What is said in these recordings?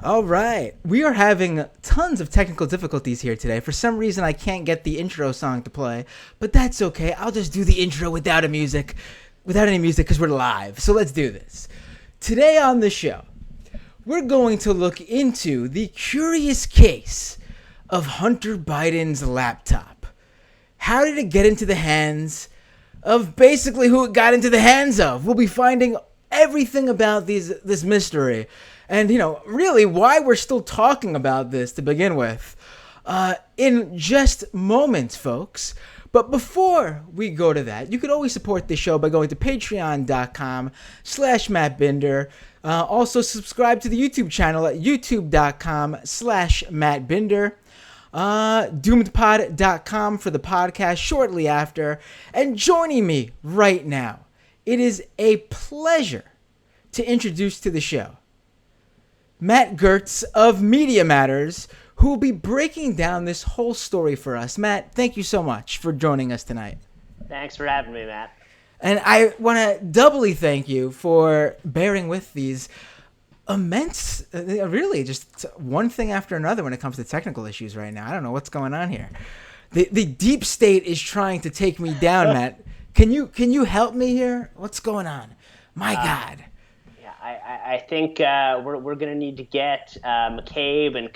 All right. We are having tons of technical difficulties here today. For some reason, I can't get the intro song to play, but that's okay. I'll just do the intro without any music, because we're live. So let's do this. Today on the show, we're going to look into the curious case of Hunter Biden's laptop. How did it get into the hands of basically who it got into the hands of? We'll be finding everything about this mystery. And, really why we're still talking about this to begin with in just moments, folks. But before we go to that, you could always support this show by going to patreon.com/MattBinder. Also, subscribe to the YouTube channel at youtube.com/MattBinder. Doomedpod.com for the podcast shortly after. And joining me right now, it is a pleasure to introduce to the show Matt Gurtz of Media Matters, who will be breaking down this whole story for us. Matt, thank you so much for joining us tonight. Thanks for having me, Matt. And I want to doubly thank you for bearing with these immense, really just one thing after another when it comes to technical issues right now. I don't know what's going on here. The deep state is trying to take me down, Matt. Can you help me here? What's going on? My God. I think we're going to need to get McCabe and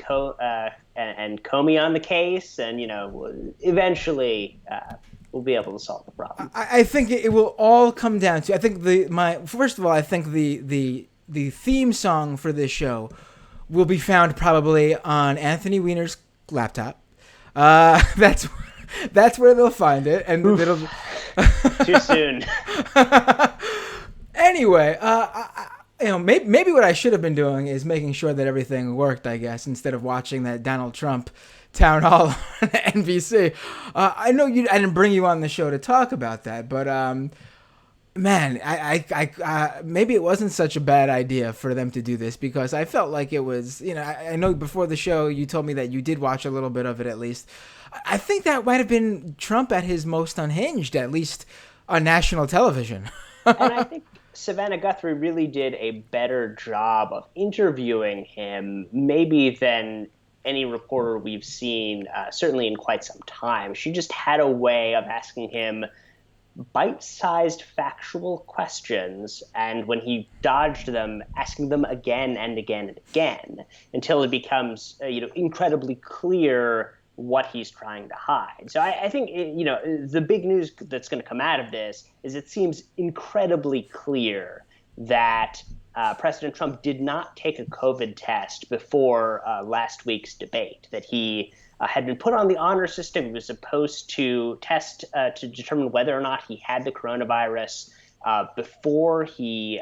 Comey on the case, and eventually we'll be able to solve the problem. I think it will all come down to. I think first of all, I think the theme song for this show will be found probably on Anthony Weiner's laptop. That's where they'll find it, and it'll too soon. Anyway, maybe what I should have been doing is making sure that everything worked, I guess, instead of watching that Donald Trump town hall on NBC. I know I didn't bring you on the show to talk about that, but man, I maybe it wasn't such a bad idea for them to do this, because I felt like it was, I know before the show you told me that you did watch a little bit of it at least. I think that might have been Trump at his most unhinged, at least on national television. And I think Savannah Guthrie really did a better job of interviewing him, maybe than any reporter we've seen, certainly in quite some time. She just had a way of asking him bite-sized factual questions, and when he dodged them, asking them again and again and again, until it becomes incredibly clear what he's trying to hide. So I think, the big news that's going to come out of this is it seems incredibly clear that President Trump did not take a COVID test before last week's debate, that he had been put on the honor system. He was supposed to test to determine whether or not he had the coronavirus before he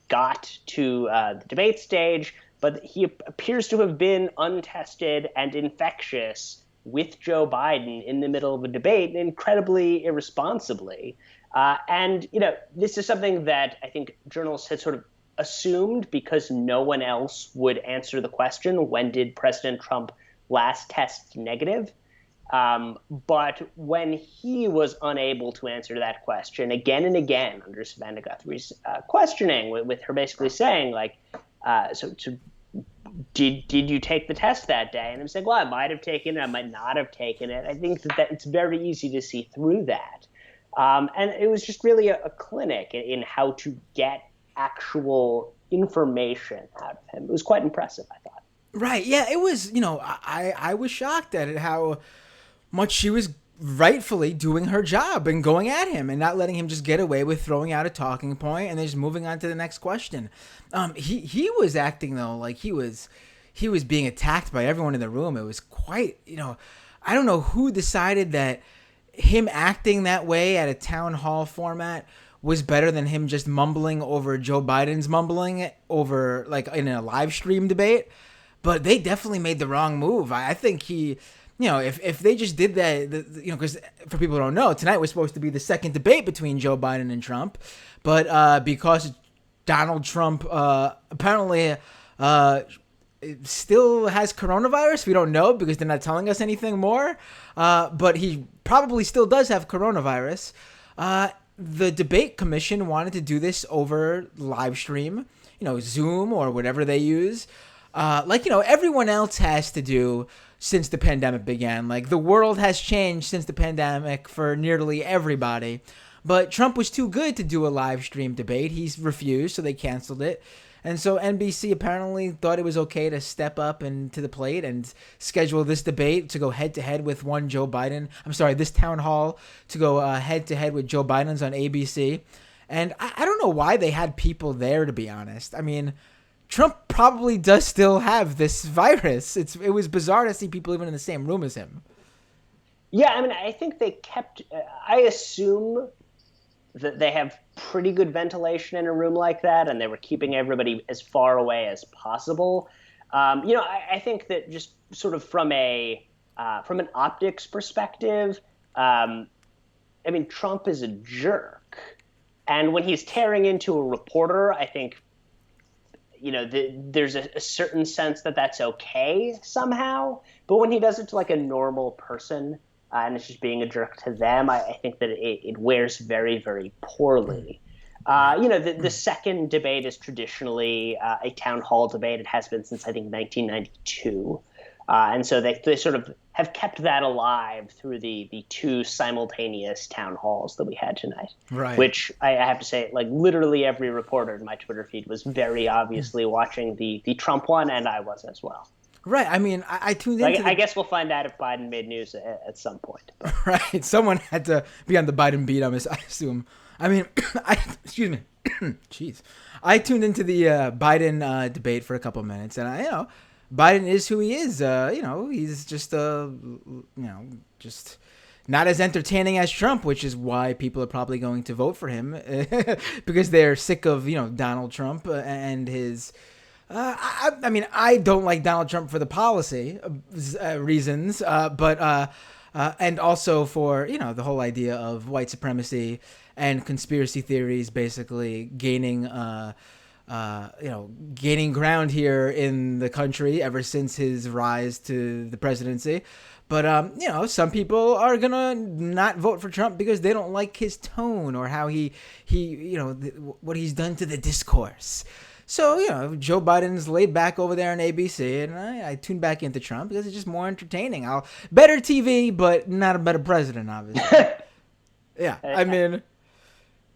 got to the debate stage. But he appears to have been untested and infectious with Joe Biden in the middle of a debate, incredibly irresponsibly. And this is something that I think journalists had sort of assumed, because no one else would answer the question, when did President Trump last test negative? But when he was unable to answer that question again and again under Savannah Guthrie's questioning, with her basically saying, like, so did you take the test that day? And I'm saying, well, I might have taken it, I might not have taken it. I think that it's very easy to see through that. And it was just really a clinic in how to get actual information out of him. It was quite impressive, I thought. Right. Yeah, it was, I was shocked at it, how much she was rightfully doing her job and going at him and not letting him just get away with throwing out a talking point and then just moving on to the next question. He was acting, though, like he was being attacked by everyone in the room. It was quite, I don't know who decided that him acting that way at a town hall format was better than him just mumbling over Joe Biden's mumbling over, like, in a live stream debate. But they definitely made the wrong move. I think he, if they just did that, because for people who don't know, tonight was supposed to be the second debate between Joe Biden and Trump. But because Donald Trump apparently still has coronavirus, we don't know because they're not telling us anything more. But he probably still does have coronavirus. The debate commission wanted to do this over live stream, Zoom or whatever they use. like, everyone else has to do since the pandemic began. Like, the world has changed since the pandemic for nearly everybody. But Trump was too good to do a live stream debate. He's refused, so they canceled it. And so NBC apparently thought it was okay to step up and to the plate and schedule this debate to go head to head with Joe Biden. I'm sorry, this town hall to go head to head with Joe Biden's on ABC. And I don't know why they had people there, to be honest. I mean, Trump probably does still have this virus. It was bizarre to see people even in the same room as him. Yeah, I mean, I think they kept. I assume that they have pretty good ventilation in a room like that, and they were keeping everybody as far away as possible. I think that just sort of from an optics perspective, I mean, Trump is a jerk, and when he's tearing into a reporter, I think, there's a certain sense that that's okay somehow. But when he does it to like a normal person, and it's just being a jerk to them, I think that it wears very, very poorly. The second debate is traditionally a town hall debate. It has been since, I think, 1992. And so they sort of have kept that alive through the two simultaneous town halls that we had tonight. Right. Which I have to say, like, literally every reporter in my Twitter feed was very obviously watching the Trump one, and I was as well. Right. I mean, I tuned into I guess we'll find out if Biden made news at some point. But. Right. Someone had to be on the Biden beat, I assume. I mean, excuse me. Jeez. I tuned into the Biden debate for a couple minutes, and Biden is who he is. He's just just not as entertaining as Trump, which is why people are probably going to vote for him because they're sick of, Donald Trump and his I mean, I don't like Donald Trump for the policy reasons, but and also for, the whole idea of white supremacy and conspiracy theories basically gaining ground here in the country ever since his rise to the presidency. But, some people are going to not vote for Trump because they don't like his tone or how he what he's done to the discourse. So, Joe Biden's laid back over there on ABC, and I tuned back into Trump because it's just more entertaining. Better TV, but not a better president, obviously. Yeah, I mean...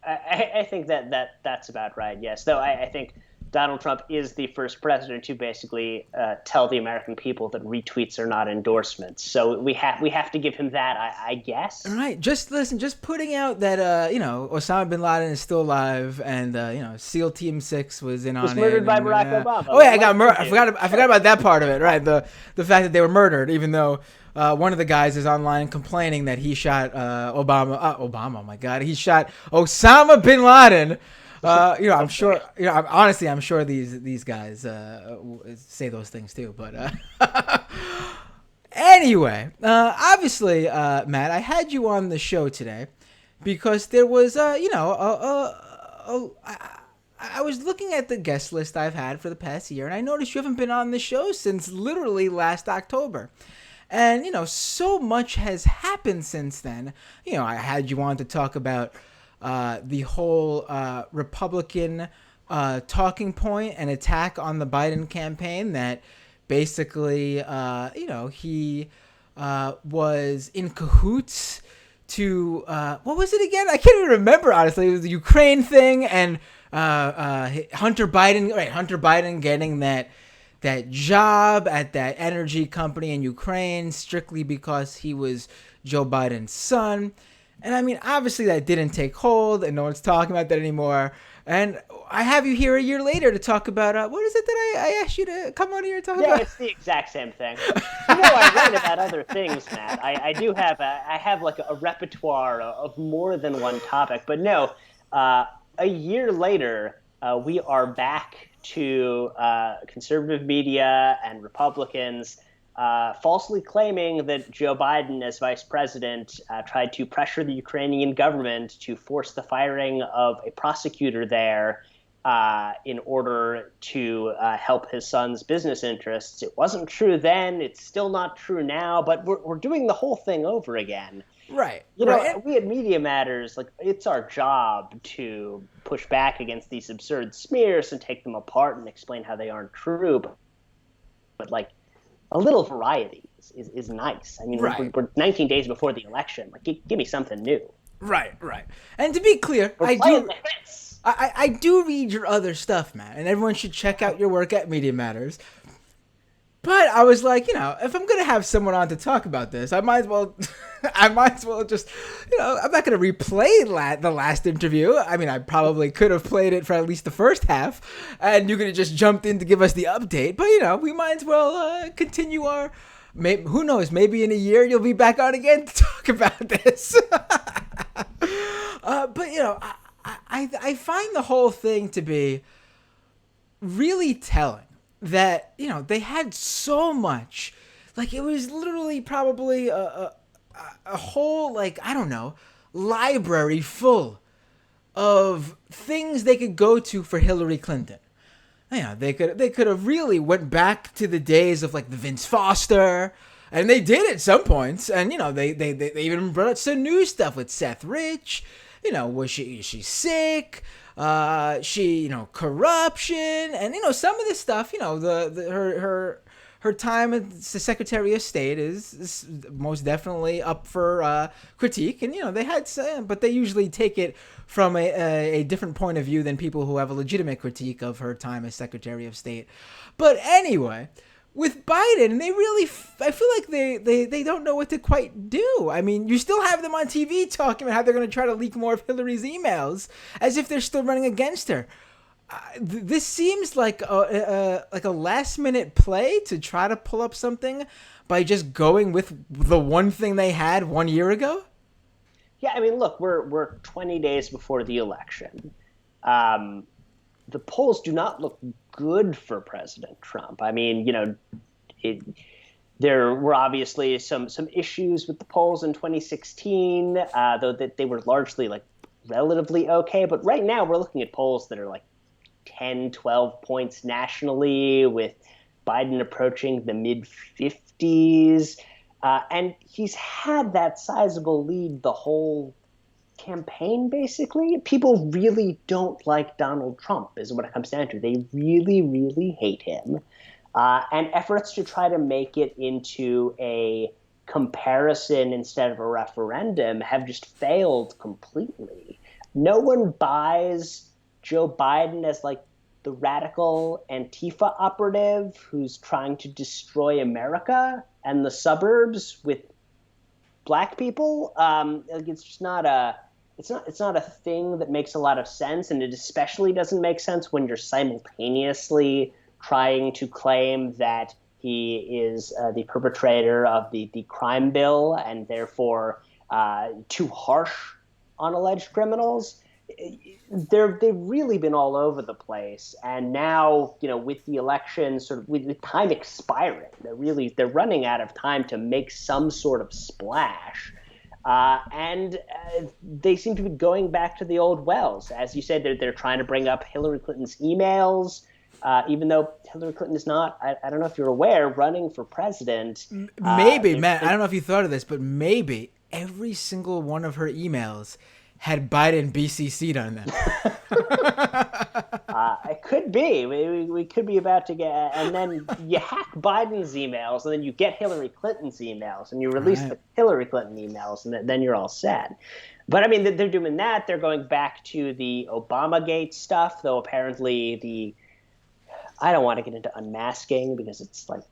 I think that's about right, yes. Though I think Donald Trump is the first president to basically tell the American people that retweets are not endorsements. So we have to give him that, I guess. All right, just putting out that Osama bin Laden is still alive, and SEAL Team 6 was in on it. Was murdered by Barack Obama. Oh yeah, I got murdered. I forgot about that part of it. Right, the fact that they were murdered, even though one of the guys is online complaining that he shot Obama. Oh my God, he shot Osama bin Laden. I'm sure. I'm sure these guys say those things too. But anyway, obviously, Matt, I had you on the show today because there was, I was looking at the guest list I've had for the past year, and I noticed you haven't been on the show since literally last October. And, so much has happened since then. I had you on to talk about the whole Republican talking point and attack on the Biden campaign that basically, he was in cahoots to, what was it again? I can't even remember, honestly. It was the Ukraine thing and Hunter Biden getting that job at that energy company in Ukraine strictly because he was Joe Biden's son. And I mean, obviously that didn't take hold and no one's talking about that anymore. And I have you here a year later to talk about, what is it that I asked you to come on here and talk about? Yeah, it's the exact same thing. I write about other things, Matt. I do have, I have like a repertoire of more than one topic. But no, a year later, we are back to conservative media and Republicans falsely claiming that Joe Biden, as vice president, tried to pressure the Ukrainian government to force the firing of a prosecutor there in order to help his son's business interests. It wasn't true then. It's still not true now. But we're doing the whole thing over again. Right. We at Media Matters, like, it's our job to push back against these absurd smears and take them apart and explain how they aren't true. But but like a little variety is nice. I mean, Right. we're 19 days before the election. Like, give me something new. Right. And to be clear, We're playing the hits. I do read your other stuff, man, and everyone should check out your work at Media Matters. But I was like, if I'm gonna have someone on to talk about this, I might as well, just, I'm not gonna replay the last interview. I mean, I probably could have played it for at least the first half, and you could have just jumped in to give us the update. But we might as well continue our. Maybe, who knows? Maybe in a year you'll be back on again to talk about this. But I find the whole thing to be really telling that they had so much, like it was literally probably a whole, like, I don't know, library full of things they could go to for Hillary Clinton. They could have really went back to the days of like the Vince Foster, and they did at some points, and they even brought up some new stuff with Seth Rich. Was she sick? Corruption, and some of this stuff. Her time as the Secretary of State is most definitely up for critique, and they had some, but they usually take it from a different point of view than people who have a legitimate critique of her time as Secretary of State. But anyway, with Biden, they really, I feel like they don't know what to quite do. I mean, you still have them on TV talking about how they're going to try to leak more of Hillary's emails, as if they're still running against her. This seems like a last minute play to try to pull up something by just going with the one thing they had 1 year ago. Yeah, I mean, look, we're 20 days before the election. The polls do not look good for President Trump. I mean, there were obviously some issues with the polls in 2016, though that they were largely like relatively okay. But right now we're looking at polls that are like 10, 12 points nationally, with Biden approaching the mid-50s. And he's had that sizable lead the whole campaign, basically. People really don't like Donald Trump, is what it comes down to. They really, really hate him. And efforts to try to make it into a comparison instead of a referendum have just failed completely. No one buys Joe Biden as like the radical Antifa operative who's trying to destroy America and the suburbs with black people. It's just not a thing that makes a lot of sense, and it especially doesn't make sense when you're simultaneously trying to claim that he is the perpetrator of the crime bill and therefore too harsh on alleged criminals. They've really been all over the place, and now with the election sort of with time expiring, they're running out of time to make some sort of splash, and they seem to be going back to the old wells. As you said, they're trying to bring up Hillary Clinton's emails, even though Hillary Clinton is not. I don't know if you're aware, running for president. Maybe, Matt. I don't know if you thought of this, but maybe every single one of her emails had Biden BCC'd on them. It could be. We could be about to get, and then you hack Biden's emails, and then you get Hillary Clinton's emails, and you release the Hillary Clinton emails, and then you're all set. But I mean, they're doing that. They're going back to the Obamagate stuff, though apparently I don't want to get into unmasking because it's like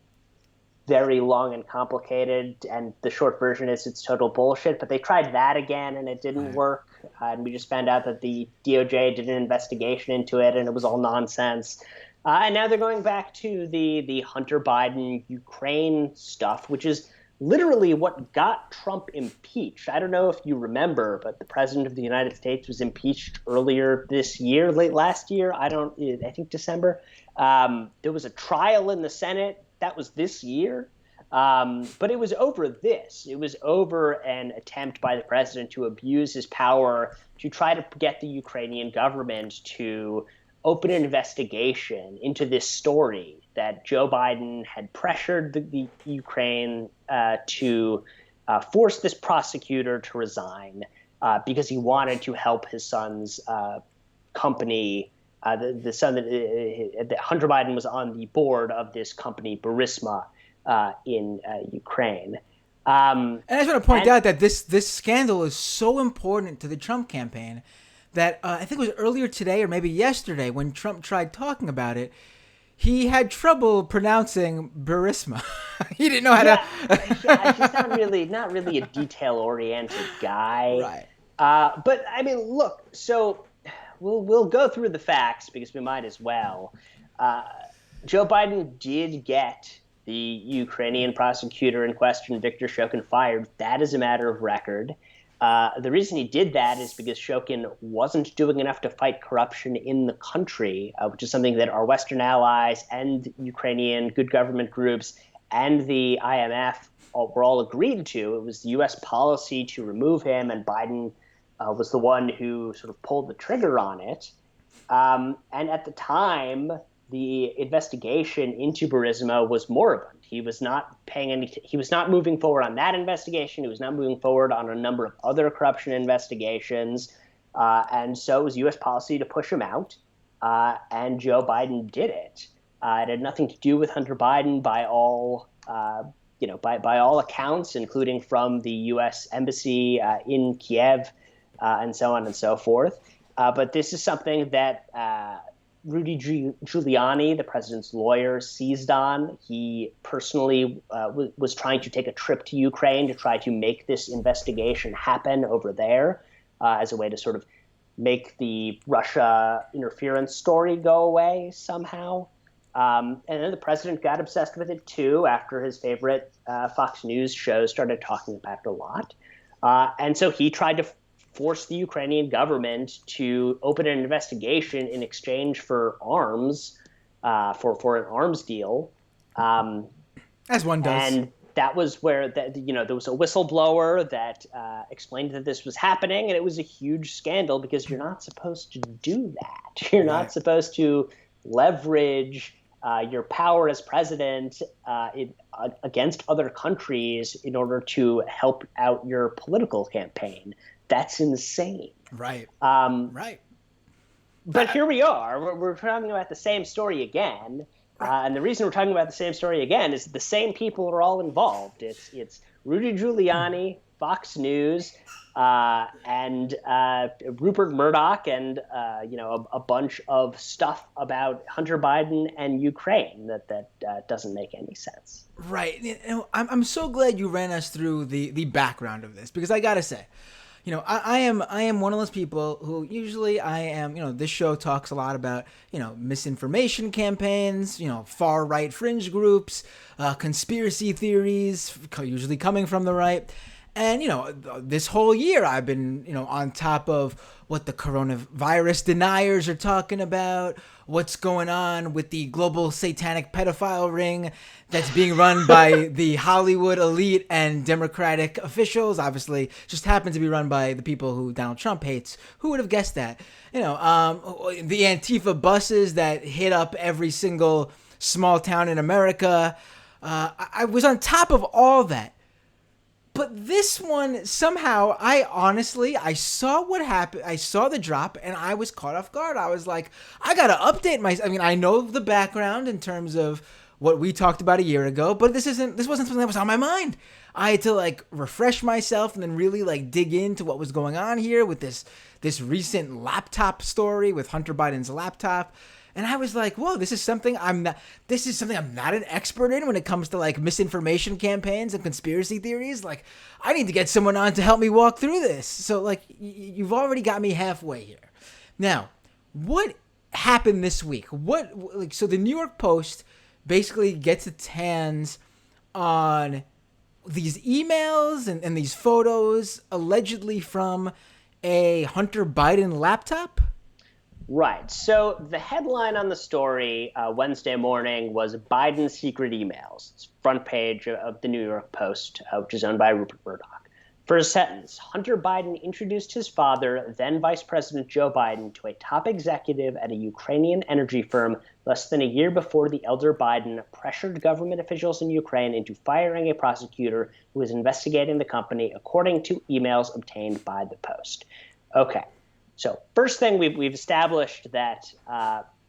very long and complicated, and the short version is it's total bullshit. But they tried that again, and it didn't work. And we just found out that the DOJ did an investigation into it, and it was all nonsense. And now they're going back to the Hunter Biden Ukraine stuff, which is literally what got Trump impeached. I don't know if you remember, but the president of the United States was impeached earlier this year, late last year. I think December. There was a trial in the Senate. That was this year. But it was over this. It was over an attempt by the president to abuse his power to try to get the Ukrainian government to open an investigation into this story that Joe Biden had pressured the Ukraine to force this prosecutor to resign because he wanted to help his son's company the son that Hunter Biden was on the board of this company Burisma in Ukraine. And I just want to point out that this scandal is so important to the Trump campaign that I think it was earlier today or maybe yesterday when Trump tried talking about it, he had trouble pronouncing Burisma. He didn't know how to. Yeah, he's not really a detail-oriented guy. Right. But I mean, look. So we'll go through the facts because we might as well. Joe Biden did get the Ukrainian prosecutor in question, Viktor Shokin, fired. That is a matter of record. The reason he did that is because Shokin wasn't doing enough to fight corruption in the country, which is something that our Western allies and Ukrainian good government groups and the IMF were all agreed to. It was the U.S. policy to remove him, and Biden was the one who sort of pulled the trigger on it. And at the time, the investigation into Burisma was moribund. He was not he was not moving forward on that investigation. He was not moving forward on a number of other corruption investigations. And so it was U.S. policy to push him out. And Joe Biden did it. It had nothing to do with Hunter Biden by all accounts, including from the U.S. embassy in Kiev and so on and so forth. But this is something that Rudy Giuliani, the president's lawyer, seized on. He personally was trying to take a trip to Ukraine to try to make this investigation happen over there as a way to sort of make the Russia interference story go away somehow. And then the president got obsessed with it, too, after his favorite Fox News show started talking about it a lot. And so he tried to force the Ukrainian government to open an investigation in exchange for arms, for an arms deal. As one does. And that was where there was a whistleblower that explained that this was happening, and it was a huge scandal because you're not supposed to do that. You're not supposed to leverage your power as president against other countries in order to help out your political campaign. That's insane. Right. Right. But here we are. We're talking about the same story again. And the reason we're talking about the same story again is that the same people are all involved. It's Rudy Giuliani, Fox News, and Rupert Murdoch, and a bunch of stuff about Hunter Biden and Ukraine that doesn't make any sense. Right. I'm so glad you ran us through the background of this, because I gotta say, I am one of those people who usually this show talks a lot about, misinformation campaigns, far right fringe groups, conspiracy theories, usually coming from the right. And, this whole year I've been, on top of what the coronavirus deniers are talking about, what's going on with the global satanic pedophile ring that's being run by the Hollywood elite and Democratic officials. Obviously, just happens to be run by the people who Donald Trump hates. Who would have guessed that? The Antifa buses that hit up every single small town in America. I was on top of all that. But this one, somehow, I saw what happened. I saw the drop, and I was caught off guard. I was like, I got to update I know the background in terms of what we talked about a year ago, but this wasn't something that was on my mind. I had to, refresh myself and then really, dig into what was going on here with this recent laptop story with Hunter Biden's laptop. And I was like, whoa, this is something I'm not an expert in when it comes to misinformation campaigns and conspiracy theories. I need to get someone on to help me walk through this. So you've already got me halfway here. Now, what happened this week? So the New York Post basically gets its hands on these emails and these photos allegedly from a Hunter Biden laptop. Right. So the headline on the story Wednesday morning was Biden's secret emails. It's front page of the New York Post, which is owned by Rupert Murdoch. First sentence, Hunter Biden introduced his father, then Vice President Joe Biden, to a top executive at a Ukrainian energy firm less than a year before the elder Biden pressured government officials in Ukraine into firing a prosecutor who was investigating the company, according to emails obtained by the Post. Okay. So first thing, we've established that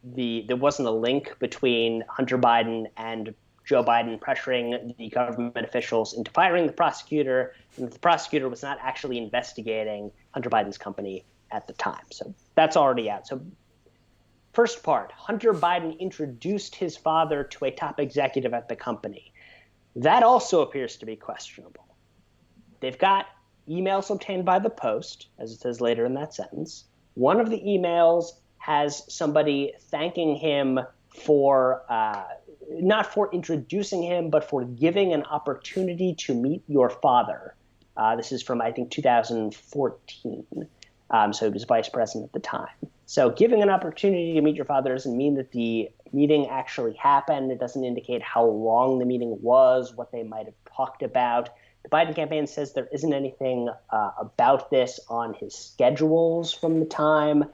there wasn't a link between Hunter Biden and Joe Biden pressuring the government officials into firing the prosecutor, and the prosecutor was not actually investigating Hunter Biden's company at the time. So that's already out. So first part, Hunter Biden introduced his father to a top executive at the company. That also appears to be questionable. They've got emails obtained by the Post, as it says later in that sentence. One of the emails has somebody thanking him for not for introducing him, but for giving an opportunity to meet your father. This is from, I think, 2014. So he was vice president at the time. So giving an opportunity to meet your father doesn't mean that the meeting actually happened. It doesn't indicate how long the meeting was, what they might have talked about. The Biden campaign says there isn't anything about this on his schedules from the time.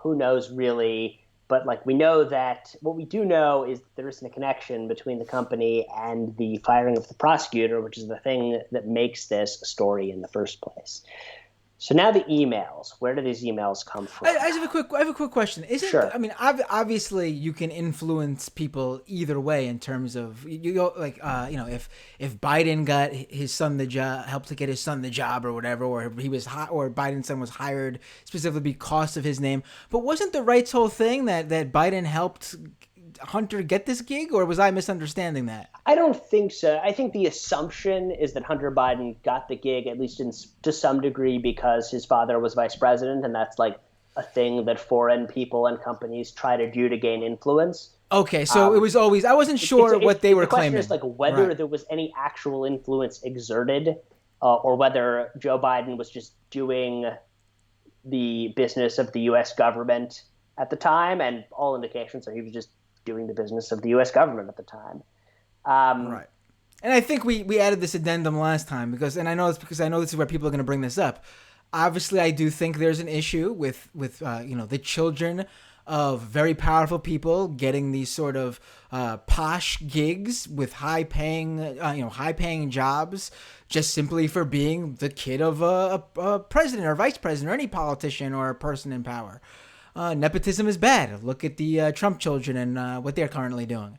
Who knows really? But like we know that what we do know is that there isn't a connection between the company and the firing of the prosecutor, which is the thing that makes this a story in the first place. So now the emails. Where do these emails come from? I have a quick question. Sure. I mean, obviously you can influence people either way in terms of you go like if Biden got his son the job, helped to get his son the job or whatever, or or Biden's son was hired specifically because of his name. But wasn't the rights whole thing that Biden helped Hunter get this gig, or was I misunderstanding that? I don't think so. I think the assumption is that Hunter Biden got the gig, at least to some degree, because his father was vice president, and that's like a thing that foreign people and companies try to do to gain influence. Okay, so it was always, I wasn't sure what they were claiming. The question is like whether there was any actual influence exerted, or whether Joe Biden was just doing the business of the U.S. government at the time, and all indications are he was just doing the business of the U.S. government at the time. Right. And I think we added this addendum last time and I know this is where people are going to bring this up. Obviously, I do think there's an issue with the children of very powerful people getting these sort of posh gigs with high paying jobs just simply for being the kid of a president or vice president or any politician or a person in power. Nepotism is bad. Look at the Trump children and what they're currently doing.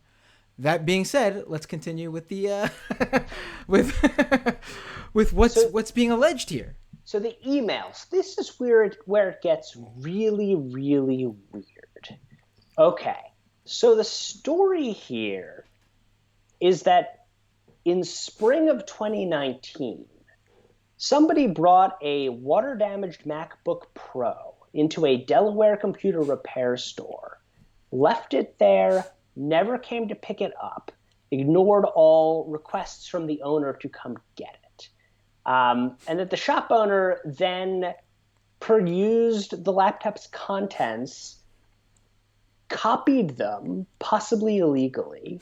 That being said, let's continue with the with what's being alleged here. So the emails. This is where it gets really, really weird. Okay, so the story here is that in spring of 2019, somebody brought a water-damaged MacBook Pro into a Delaware computer repair store, left it there, never came to pick it up, ignored all requests from the owner to come get it. And that the shop owner then perused the laptop's contents, copied them, possibly illegally,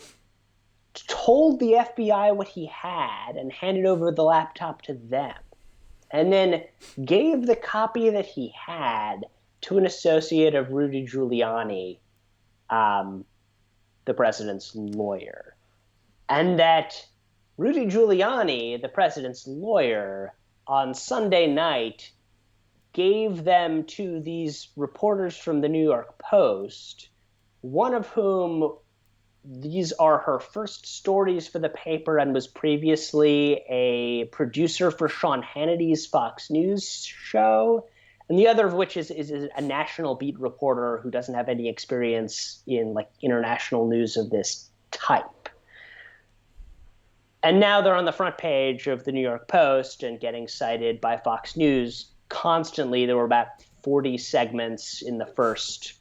told the FBI what he had, and handed over the laptop to them. And then gave the copy that he had to an associate of Rudy Giuliani, the president's lawyer. And that Rudy Giuliani, the president's lawyer, on Sunday night gave them to these reporters from the New York Post, one of whom, these are her first stories for the paper and was previously a producer for Sean Hannity's Fox News show, and the other of which is a national beat reporter who doesn't have any experience in like international news of this type. And now they're on the front page of the New York Post and getting cited by Fox News constantly. There were about 40 segments in the first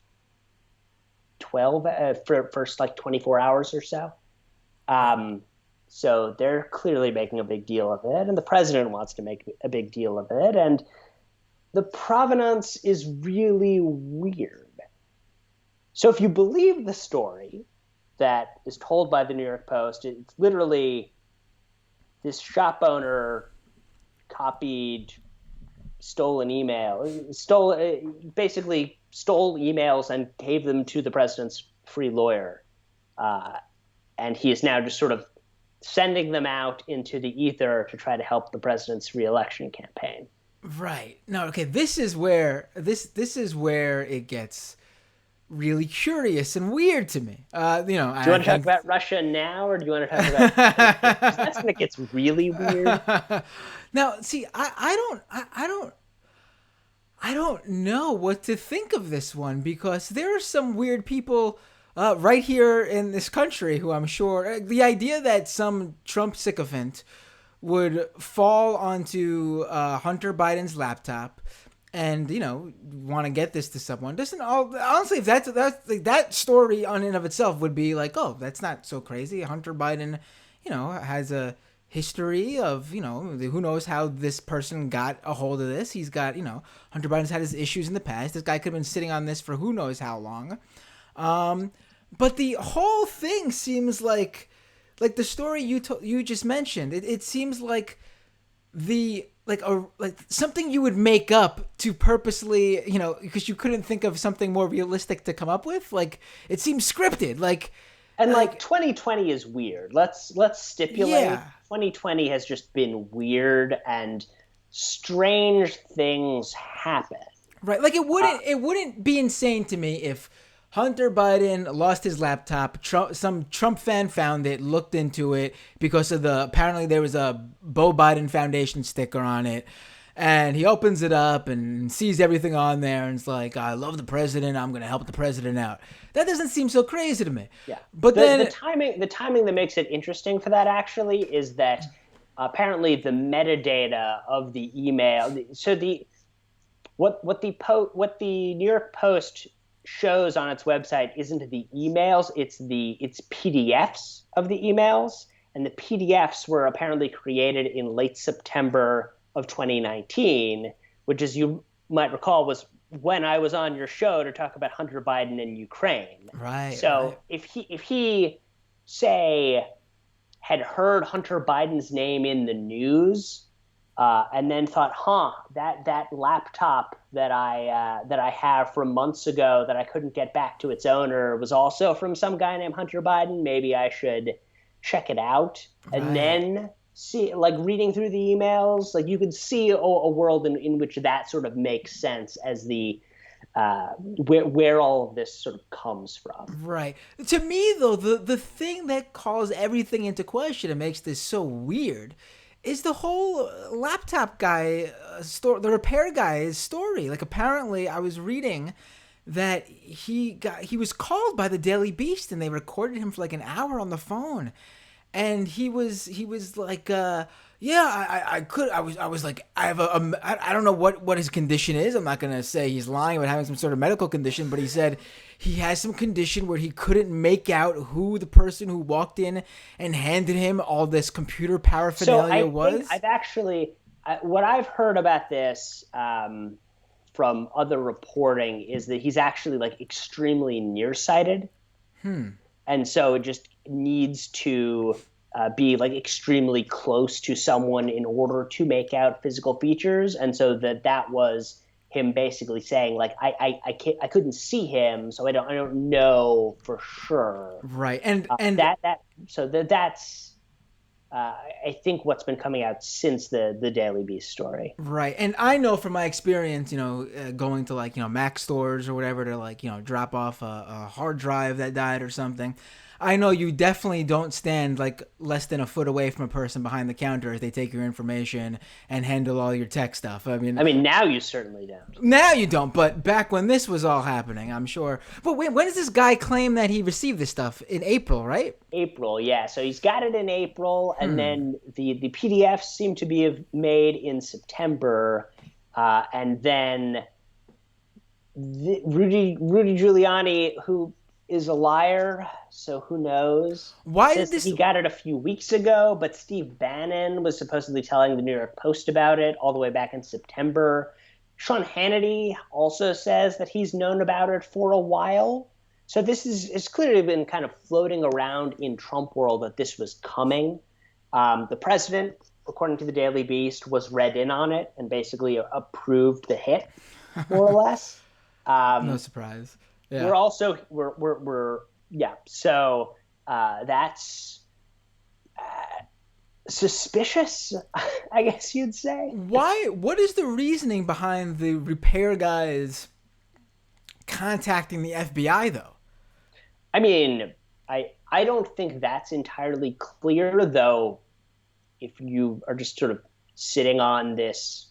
24 hours or so. So they're clearly making a big deal of it, and the president wants to make a big deal of it, and the provenance is really weird. So if you believe the story that is told by the New York Post, it's literally this shop owner copied stolen basically stole emails and gave them to the president's free lawyer. And he is now just sort of sending them out into the ether to try to help the president's reelection campaign. Right. No, okay, this is where it gets really curious and weird to me. Do you I want to talk think about Russia now, or do you want to talk about 2020? Because that's when it gets really weird. now, see, I don't know what to think of this one because there are some weird people right here in this country who I'm sure the idea that some Trump sycophant would fall onto Hunter Biden's laptop and want to get this to someone doesn't all honestly if that's like, that story on and of itself would be like, oh, that's not so crazy. Hunter Biden has a history of who knows how this person got a hold of this. He's got Hunter Biden's had his issues in the past. This guy could have been sitting on this for who knows how long. But the whole thing seems like the story you just mentioned. It seems like like something you would make up to purposely, because you couldn't think of something more realistic to come up with. Like it seems scripted. And 2020 is weird. Let's stipulate Yeah. 2020 has just been weird and strange things happen. Right. Like it wouldn't be insane to me if Hunter Biden lost his laptop. Some Trump fan found it, looked into it because of apparently there was a Beau Biden Foundation sticker on it. And he opens it up and sees everything on there and it's like, I love the president. I'm going to help the president out. That doesn't seem so crazy to me. Yeah. But the timing that makes it interesting for that actually is that apparently the metadata of the email. So what the New York Post shows on its website isn't the emails, it's PDFs of the emails, and the PDFs were apparently created in late September of 2019, which, as you might recall, was when I was on your show to talk about Hunter Biden and Ukraine. Right. So right. if he say had heard Hunter Biden's name in the news and then thought, that laptop that I have from months ago that I couldn't get back to its owner was also from some guy named Hunter Biden. Maybe I should check it out. Right. And then see, like reading through the emails, like you could see a world in which that sort of makes sense as the where all of this sort of comes from. Right. To me, though, the thing that calls everything into question and makes this so weird is the whole laptop guy the repair guy's story. Like apparently, I was reading that he was called by the Daily Beast and they recorded him for like an hour on the phone, and he was like I was like, I have I don't know what his condition is. I'm not gonna say he's lying about having some sort of medical condition, but he said he has some condition where he couldn't make out who the person who walked in and handed him all this computer paraphernalia was. I've actually what I've heard about this from other reporting is that he's actually like extremely nearsighted, and so it just needs to be like extremely close to someone in order to make out physical features, and so that was him basically saying like I couldn't see him, so I don't know for sure. Right, and that's I think what's been coming out since the Daily Beast story. Right, and I know from my experience, going to like Mac stores or whatever to like drop off a hard drive that died or something. I know you definitely don't stand like less than a foot away from a person behind the counter as they take your information and handle all your tech stuff. I mean, now you certainly don't. Now you don't, but back when this was all happening, I'm sure. But wait, when does this guy claim that he received this stuff? In April, right? April, yeah. So he's got it in April, and then the PDFs seem to be made in September, and then Rudy Giuliani, who is a liar, so who knows? Why did this? He got it a few weeks ago, but Steve Bannon was supposedly telling the New York Post about it all the way back in September. Sean Hannity also says that he's known about it for a while. So this is clearly been kind of floating around in Trump world that this was coming. The president, according to the Daily Beast, was read in on it and basically approved the hit, more or less. No surprise. Yeah. We're also yeah. So that's suspicious, I guess you'd say. Why? What is the reasoning behind the repair guys contacting the FBI though? I mean, I don't think that's entirely clear, though. If you are just sort of sitting on this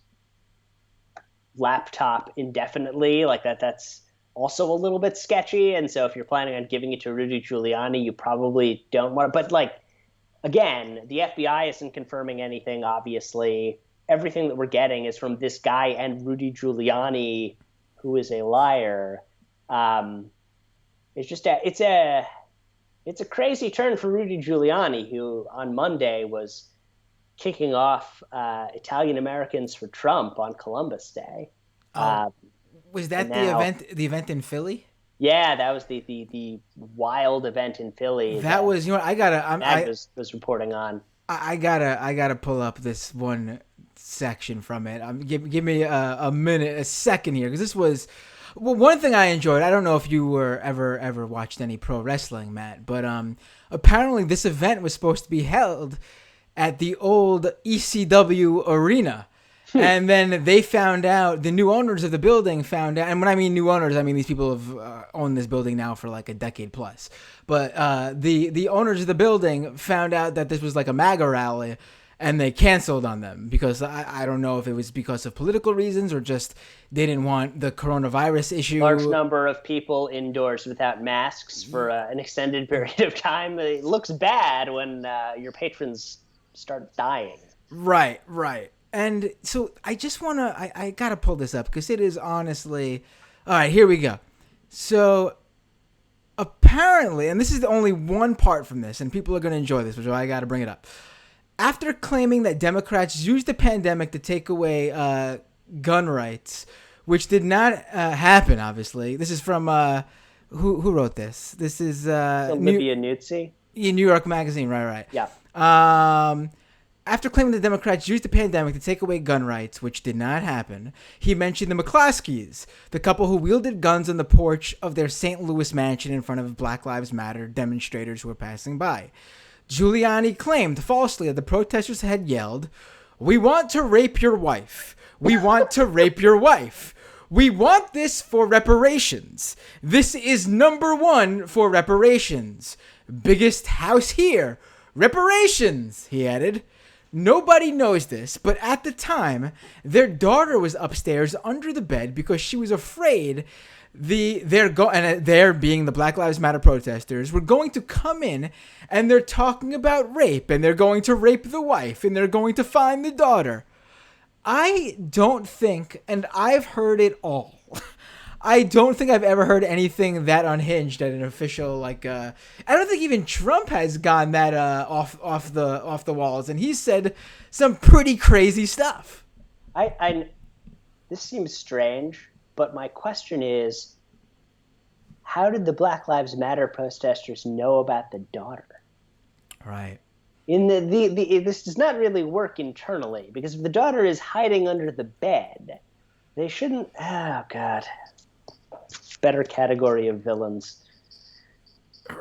laptop indefinitely, like that's also a little bit sketchy. And so if you're planning on giving it to Rudy Giuliani, you probably don't want it. But like, again, the FBI isn't confirming anything, obviously. Everything that we're getting is from this guy and Rudy Giuliani, who is a liar. It's a crazy turn for Rudy Giuliani, who on Monday was kicking off Italian Americans for Trump on Columbus Day. Was that the event? The event in Philly? Yeah, that was the wild event in Philly. That was, you know, I was reporting on. I gotta pull up this one section from it. Give me a minute, a second here, because this was. Well, one thing I enjoyed, I don't know if you were ever watched any pro wrestling, Matt, but apparently this event was supposed to be held at the old ECW arena. And then they found out, the new owners of the building found out, and when I mean new owners, I mean these people have owned this building now for like a decade plus. But the owners of the building found out that this was like a MAGA rally, and they canceled on them because I don't know if it was because of political reasons or just they didn't want the coronavirus issue. Large number of people indoors without masks for an extended period of time. It looks bad when your patrons start dying. Right. And so I just want to, I got to pull this up because it is honestly, all right, here we go. So apparently, and this is the only one part from this, and people are going to enjoy this, which is why I got to bring it up. After claiming that Democrats used the pandemic to take away gun rights, which did not happen, obviously. This is from, who wrote this? This is Olivia Nuzzi. New York Magazine, right. Yeah. After claiming the Democrats used the pandemic to take away gun rights, which did not happen, he mentioned the McCloskeys, the couple who wielded guns on the porch of their St. Louis mansion in front of Black Lives Matter demonstrators who were passing by. Giuliani claimed falsely that the protesters had yelled, "We want to rape your wife. We want to rape your wife. We want this for reparations. This is number one for reparations. Biggest house here. Reparations," he added. Nobody knows this, but at the time, their daughter was upstairs under the bed because she was afraid they're being the Black Lives Matter protesters were going to come in and they're talking about rape and they're going to rape the wife and they're going to find the daughter. I don't think, and I've heard it all. I don't think I've ever heard anything that unhinged at an official I don't think even Trump has gone that off the walls, and he's said some pretty crazy stuff. This seems strange, but my question is, how did the Black Lives Matter protesters know about the daughter? Right. This does not really work internally, because if the daughter is hiding under the bed, they shouldn't. Oh God. Better category of villains.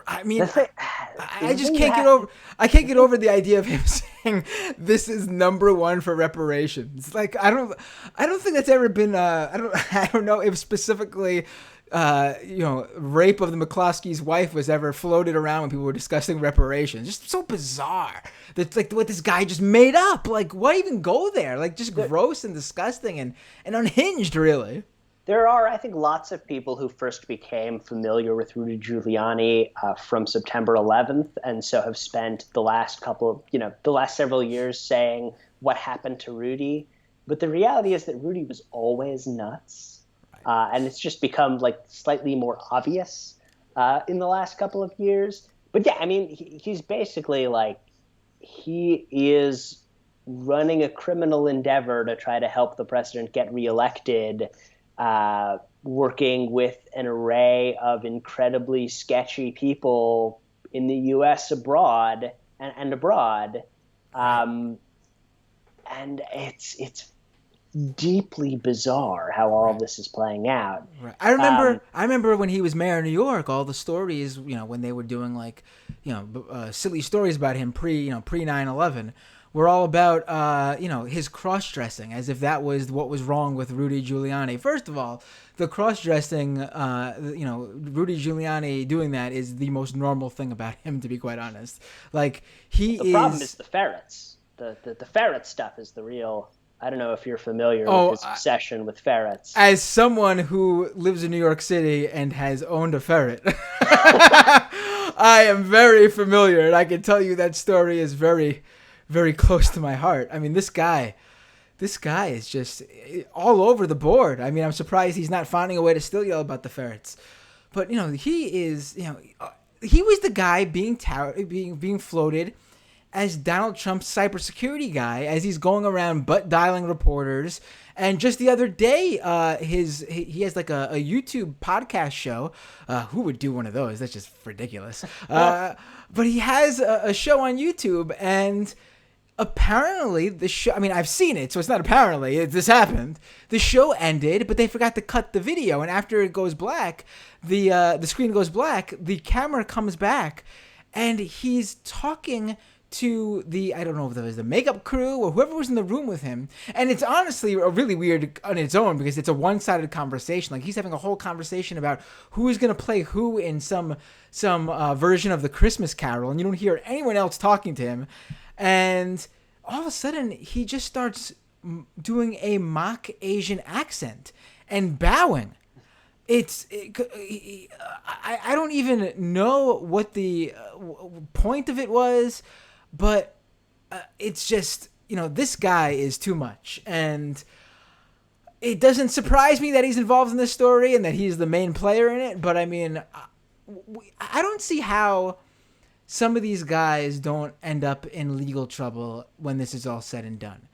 I mean, I just can't get over. I can't get over the idea of him saying this is number one for reparations. Like I don't think that's ever been. I don't know if specifically, rape of the McCloskeys' wife was ever floated around when people were discussing reparations. Just so bizarre. That's like what this guy just made up. Like why even go there? Like just gross and disgusting and unhinged, really. There are, I think, lots of people who first became familiar with Rudy Giuliani from September 11th, and so have spent the last several years saying what happened to Rudy. But the reality is that Rudy was always nuts, and it's just become like slightly more obvious in the last couple of years. But yeah, I mean, he's basically like he is running a criminal endeavor to try to help the president get reelected. Working with an array of incredibly sketchy people in the U.S. abroad and abroad, and it's deeply bizarre how all of this is playing out. Right. I remember when he was mayor of New York, all the stories, when they were doing silly stories about him pre 9/11. were all about, his cross-dressing, as if that was what was wrong with Rudy Giuliani. First of all, the cross-dressing, Rudy Giuliani doing that is the most normal thing about him, to be quite honest. Like, the problem is the ferrets. The ferret stuff is the real... I don't know if you're familiar with his obsession with ferrets. As someone who lives in New York City and has owned a ferret, I am very familiar, and I can tell you that story is very, very close to my heart. I mean, this guy is just all over the board. I mean, I'm surprised he's not finding a way to still yell about the ferrets. But, he was the guy being floated as Donald Trump's cybersecurity guy, as he's going around butt dialing reporters. And just the other day, he has like a YouTube podcast show. Who would do one of those? That's just ridiculous. But he has a show on YouTube, and apparently the show, I mean, I've seen it, so it's not apparently, this happened. The show ended, but they forgot to cut the video. And after it goes black, the screen goes black, the camera comes back, and he's talking to I don't know if it was the makeup crew or whoever was in the room with him. And it's honestly a really weird on its own, because it's a one-sided conversation. Like, he's having a whole conversation about who is going to play who in some version of the Christmas Carol, and you don't hear anyone else talking to him. And all of a sudden, he just starts doing a mock Asian accent and bowing. I don't even know what the point of it was, but it's just, this guy is too much. And it doesn't surprise me that he's involved in this story and that he's the main player in it. But I mean, I don't see how some of these guys don't end up in legal trouble when this is all said and done.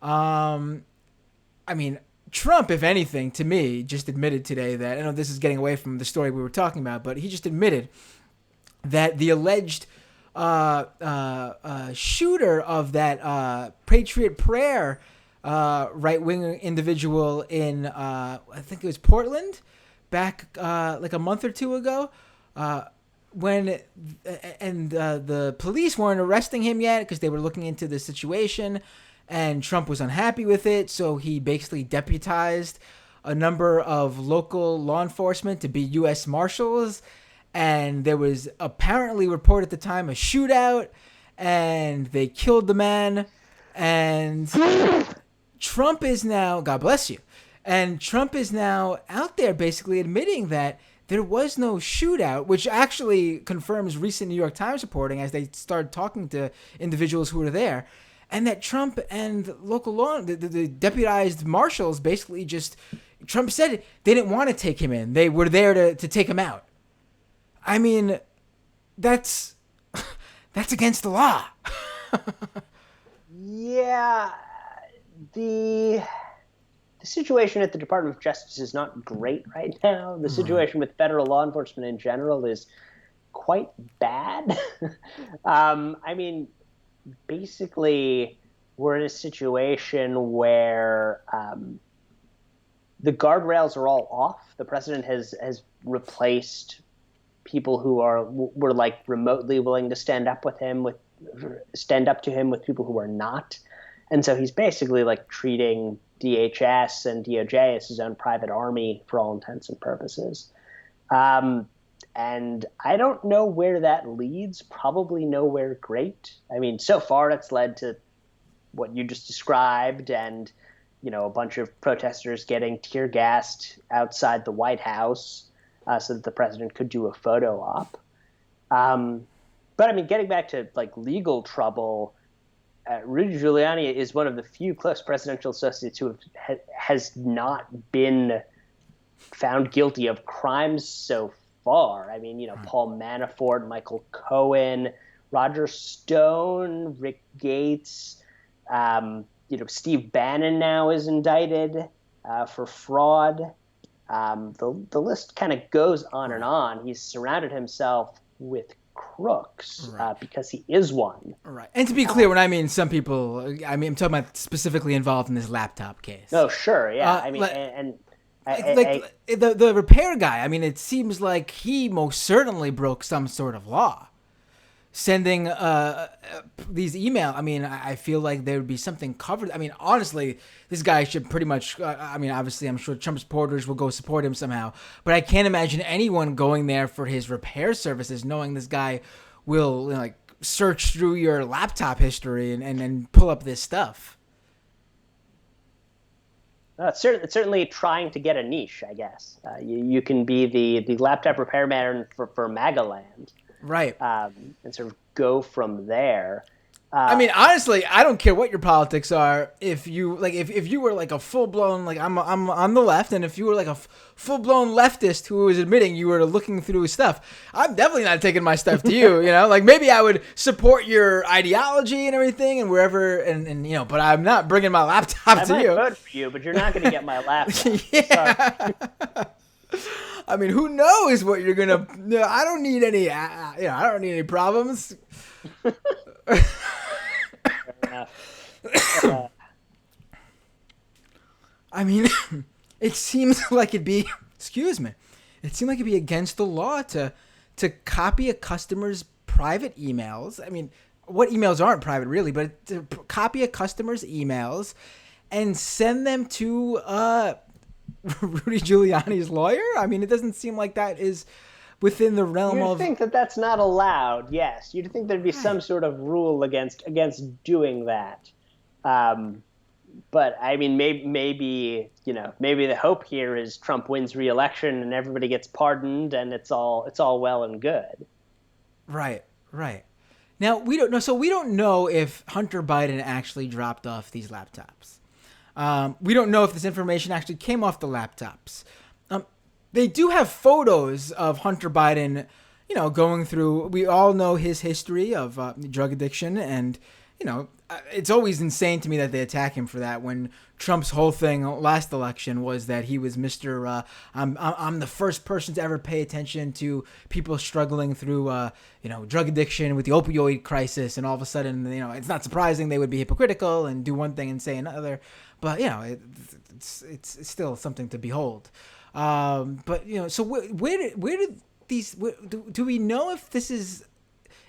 I mean, Trump, if anything, to me, just admitted today that, I know this is getting away from the story we were talking about, but he just admitted that the alleged shooter of that Patriot Prayer right-wing individual in, I think it was Portland, back like a month or two ago, when the police weren't arresting him yet because they were looking into the situation, and Trump was unhappy with it, so he basically deputized a number of local law enforcement to be U.S. Marshals, and there was apparently reported at the time a shootout, and they killed the man, and Trump is now, God bless you, and Trump is now out there basically admitting that there was no shootout, which actually confirms recent New York Times reporting as they started talking to individuals who were there, and that Trump and local law, the deputized marshals basically just, Trump said they didn't want to take him in. They were there to take him out. I mean, that's against the law. Yeah, the situation at the Department of Justice is not great right now. The situation with federal law enforcement in general is quite bad. I mean, basically, we're in a situation where the guardrails are all off. The president has replaced people who were like remotely willing to stand up to him with people who are not, and so he's basically like treating DHS and DOJ as his own private army for all intents and purposes. And I don't know where that leads. Probably nowhere great. I mean, so far it's led to what you just described, and a bunch of protesters getting tear gassed outside the White House. So that the president could do a photo op. But I mean, getting back to like legal trouble, Rudy Giuliani is one of the few close presidential associates who has not been found guilty of crimes so far. I mean, Paul Manafort, Michael Cohen, Roger Stone, Rick Gates, Steve Bannon now is indicted for fraud. The list kind of goes on and on. He's surrounded himself with crooks because he is one. Right. And to be clear, when I mean some people, I'm talking about specifically involved in this laptop case. Oh, sure. Yeah. I mean, the repair guy, I mean, it seems like he most certainly broke some sort of law. sending these email. I mean, I feel like there would be something covered. I mean, honestly, this guy should pretty much. I mean, obviously, I'm sure Trump supporters will go support him somehow, but I can't imagine anyone going there for his repair services, knowing this guy will like search through your laptop history and pull up this stuff. It's certainly trying to get a niche, I guess. You can be the laptop repairman for MAGA land. Right. And sort of go from there. I mean, honestly, I don't care what your politics are. If you like, if you were like a full blown like I'm on the left, and if you were like a full blown leftist who was admitting you were looking through stuff, I'm definitely not taking my stuff to you. You know, like maybe I would support your ideology and everything, and wherever, and you know, but I'm not bringing my laptop to you. I might vote for you, but you're not going to get my laptop. Yeah. I mean, who knows what you're gonna? No, I don't need any. I don't need any problems. I mean, it seems like it'd be. Excuse me. It seemed like it'd be against the law to copy a customer's private emails. I mean, what emails aren't private really, but to copy a customer's emails and send them to Rudy Giuliani's lawyer. I mean, it doesn't seem like that is within the realm of. You'd think that that's not allowed. Yes, you'd think there'd be some sort of rule against doing that. But I mean, maybe the hope here is Trump wins re-election and everybody gets pardoned and it's all well and good. Right. Now we don't know. So we don't know if Hunter Biden actually dropped off these laptops. We don't know if this information actually came off the laptops. They do have photos of Hunter Biden, going through. We all know his history of drug addiction, and it's always insane to me that they attack him for that. When Trump's whole thing last election was that he was Mr. I'm the first person to ever pay attention to people struggling through drug addiction with the opioid crisis, and all of a sudden it's not surprising they would be hypocritical and do one thing and say another. But it's still something to behold. But so where did these? Do we know if this is?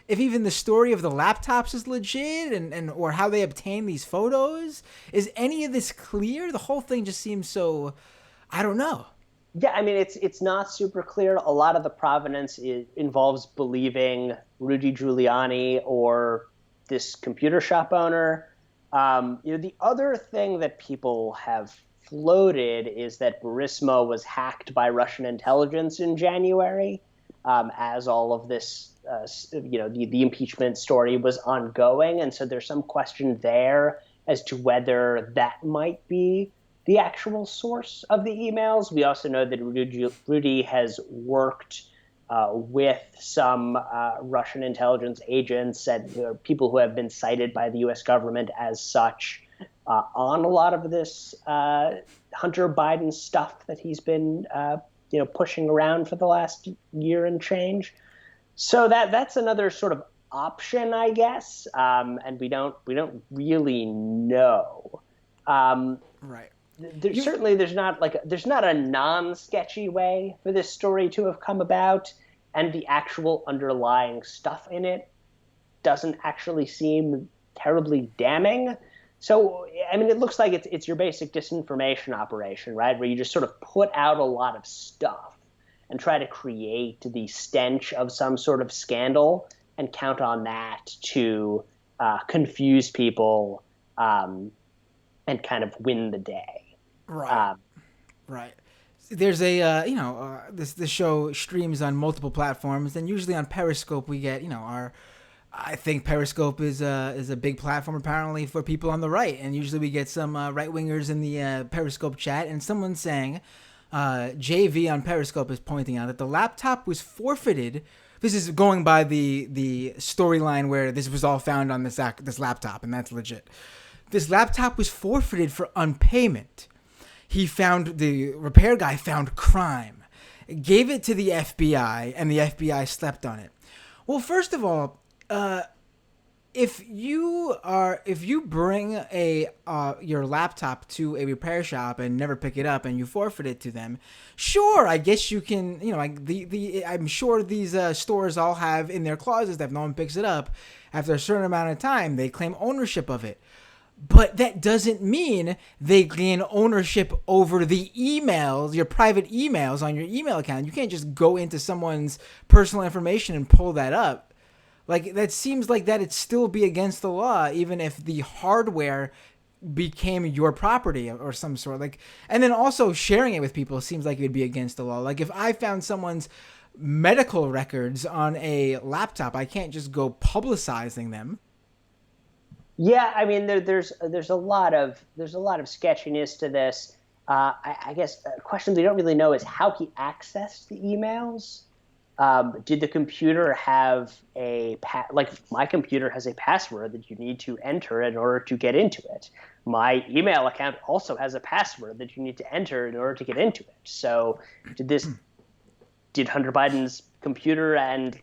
If even the story of the laptops is legit and or how they obtain these photos, is any of this clear? The whole thing just seems so, I don't know. Yeah, I mean, it's not super clear. A lot of the provenance involves believing Rudy Giuliani or this computer shop owner. The other thing that people have floated is that Burisma was hacked by Russian intelligence in January, as all of this the impeachment story was ongoing. And so there's some question there as to whether that might be the actual source of the emails. We also know that Rudy has worked with some Russian intelligence agents and people who have been cited by the U.S. government as such on a lot of this Hunter Biden stuff that he's been pushing around for the last year and change. So that's another sort of option, I guess, and we don't really know. Right. There's not a non-sketchy way for this story to have come about, and the actual underlying stuff in it doesn't actually seem terribly damning. So, I mean, it looks like it's your basic disinformation operation, right, where you just sort of put out a lot of stuff and try to create the stench of some sort of scandal and count on that to confuse people and kind of win the day. Right. Right. There's a this show streams on multiple platforms, and usually on Periscope we get I think Periscope is a big platform apparently for people on the right, and usually we get some right wingers in the Periscope chat, and someone's saying. JV on Periscope is pointing out that the laptop was forfeited. This is going by the storyline where this was all found on this laptop, and that's legit. This laptop was forfeited for unpayment. The repair guy found crime, gave it to the FBI, and the FBI slept on it. Well, first of all, if you bring a your laptop to a repair shop and never pick it up and you forfeit it to them, sure, I guess you can, like the I'm sure these stores all have in their closets that if no one picks it up after a certain amount of time, they claim ownership of it. But that doesn't mean they gain ownership over the emails, your private emails on your email account. You can't just go into someone's personal information and pull that up. Like, that seems like that it'd still be against the law, even if the hardware became your property or some sort. Like, and then also sharing it with people seems like it would be against the law. Like, if I found someone's medical records on a laptop, I can't just go publicizing them. Yeah, I mean, there's a lot of sketchiness to this. I guess a question we don't really know is how he accessed the emails. Did the computer have like my computer has a password that you need to enter in order to get into it. My email account also has a password that you need to enter in order to get into it. So did Hunter Biden's computer and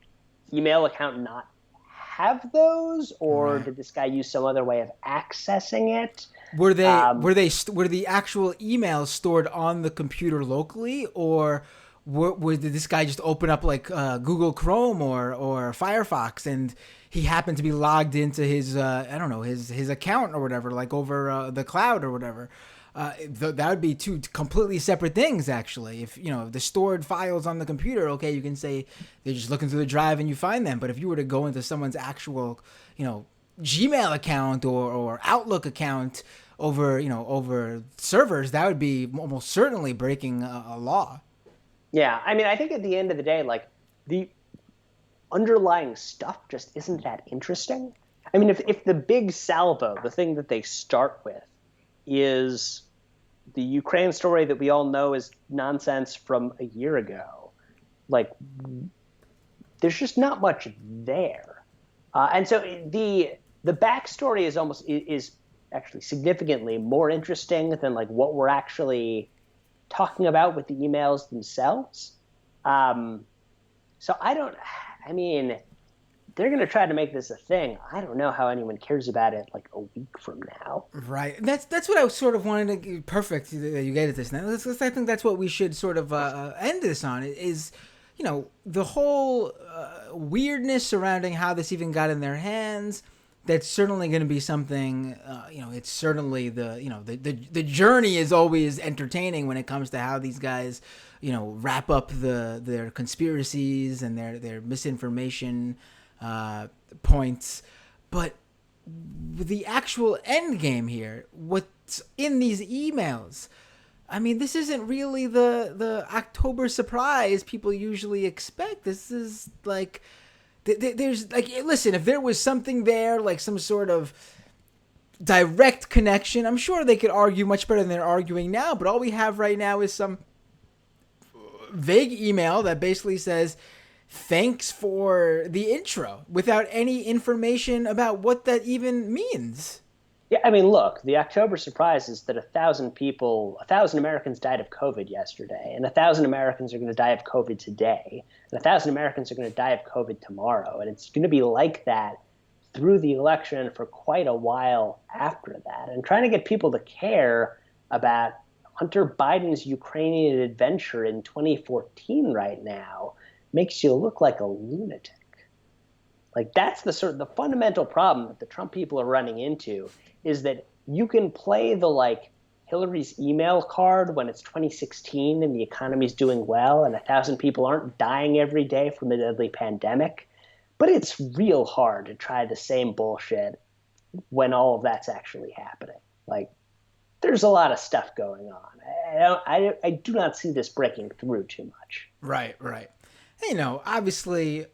email account not have those, or Right. did this guy use some other way of accessing it? Were were the actual emails stored on the computer locally, or did this guy just open up like Google Chrome or Firefox and he happened to be logged into his I don't know, his account or whatever, like over the cloud or whatever? That would be two completely separate things, actually. If the stored files on the computer, okay, you can say they're just looking through the drive and you find them. But if you were to go into someone's actual, Gmail account or Outlook account over servers, that would be almost certainly breaking a law. Yeah, I mean, I think at the end of the day, like, the underlying stuff just isn't that interesting. I mean, if the big salvo, the thing that they start with, is the Ukraine story that we all know is nonsense from a year ago, like, there's just not much there. And so the backstory is actually significantly more interesting than like what we're actually talking about with the emails themselves. So I mean, they're going to try to make this a thing. I don't know how anyone cares about it like a week from now. Right. That's what I sort of wanted to. Perfect that you get at this now. I think that's what we should sort of end this on. Is the whole weirdness surrounding how this even got in their hands. That's certainly going to be something. It's certainly the journey is always entertaining when it comes to how these guys wrap up their conspiracies and their misinformation points. But the actual end game here, what's in these emails, I mean, this isn't really the October surprise people usually expect. This is like, there's like, listen, if there was something there, like some sort of direct connection, I'm sure they could argue much better than they're arguing now. But all we have right now is some vague email that basically says, thanks for the intro, without any information about what that even means. Yeah, I mean, look, the October surprise is that 1,000 Americans died of COVID yesterday, and 1,000 Americans are going to die of COVID today, and 1,000 Americans are going to die of COVID tomorrow, and it's going to be like that through the election for quite a while after that. And trying to get people to care about Hunter Biden's Ukrainian adventure in 2014 right now makes you look like a lunatic. Like, that's the fundamental problem that the Trump people are running into, is that you can play the like Hillary's email card when it's 2016 and the economy's doing well and 1,000 people aren't dying every day from a deadly pandemic, but it's real hard to try the same bullshit when all of that's actually happening. Like, there's a lot of stuff going on. I do not see this breaking through too much. Right. Obviously,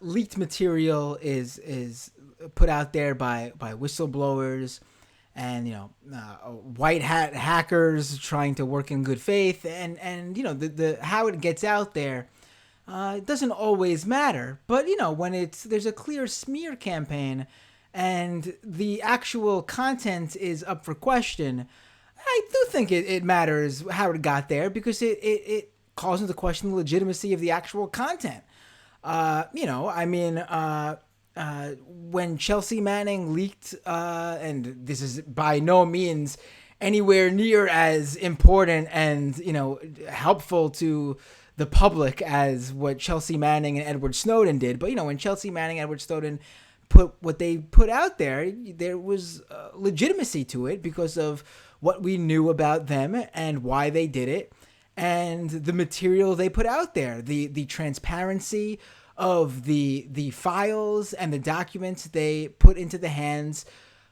leaked material is put out there by whistleblowers and white hat hackers trying to work in good faith, and the how it gets out there it doesn't always matter. But when there's a clear smear campaign and the actual content is up for question, I do think it matters how it got there, because it calls into question the legitimacy of the actual content. when Chelsea Manning leaked, and this is by no means anywhere near as important and helpful to the public as what Chelsea Manning and Edward Snowden did. But when Chelsea Manning and Edward Snowden put what they put out there was legitimacy to it because of what we knew about them and why they did it, and the material they put out there, the transparency of the files and the documents they put into the hands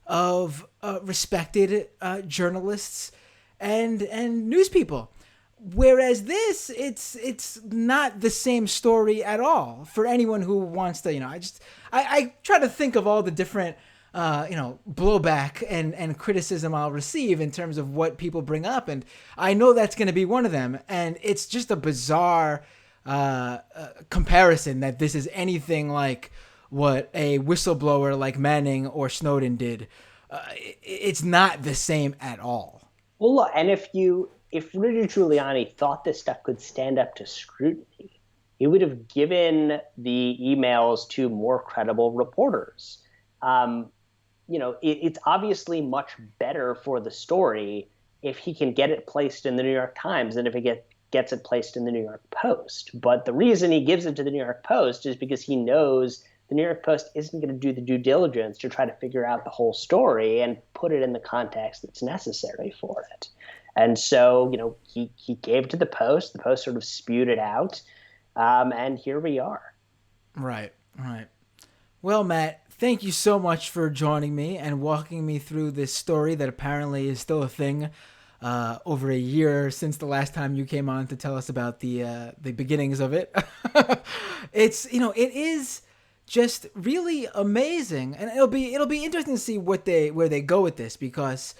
of respected journalists and news people. Whereas this, it's not the same story at all for anyone who wants to. I try to think of all the different blowback and criticism I'll receive in terms of what people bring up, and I know that's going to be one of them. And it's just a bizarre comparison that this is anything like what a whistleblower like Manning or Snowden did. It's not the same at all. Well, look, and if Rudy Giuliani thought this stuff could stand up to scrutiny, he would have given the emails to more credible reporters. It's obviously much better for the story if he can get it placed in the New York Times than if he gets it placed in the New York Post. But the reason he gives it to the New York Post is because he knows the New York Post isn't going to do the due diligence to try to figure out the whole story and put it in the context that's necessary for it. And so, he gave it to the Post. The Post sort of spewed it out. And here we are. Right. Well, Matt, thank you so much for joining me and walking me through this story that apparently is still a thing over a year since the last time you came on to tell us about the beginnings of it. It is just really amazing, and it'll be interesting to see where they go with this, because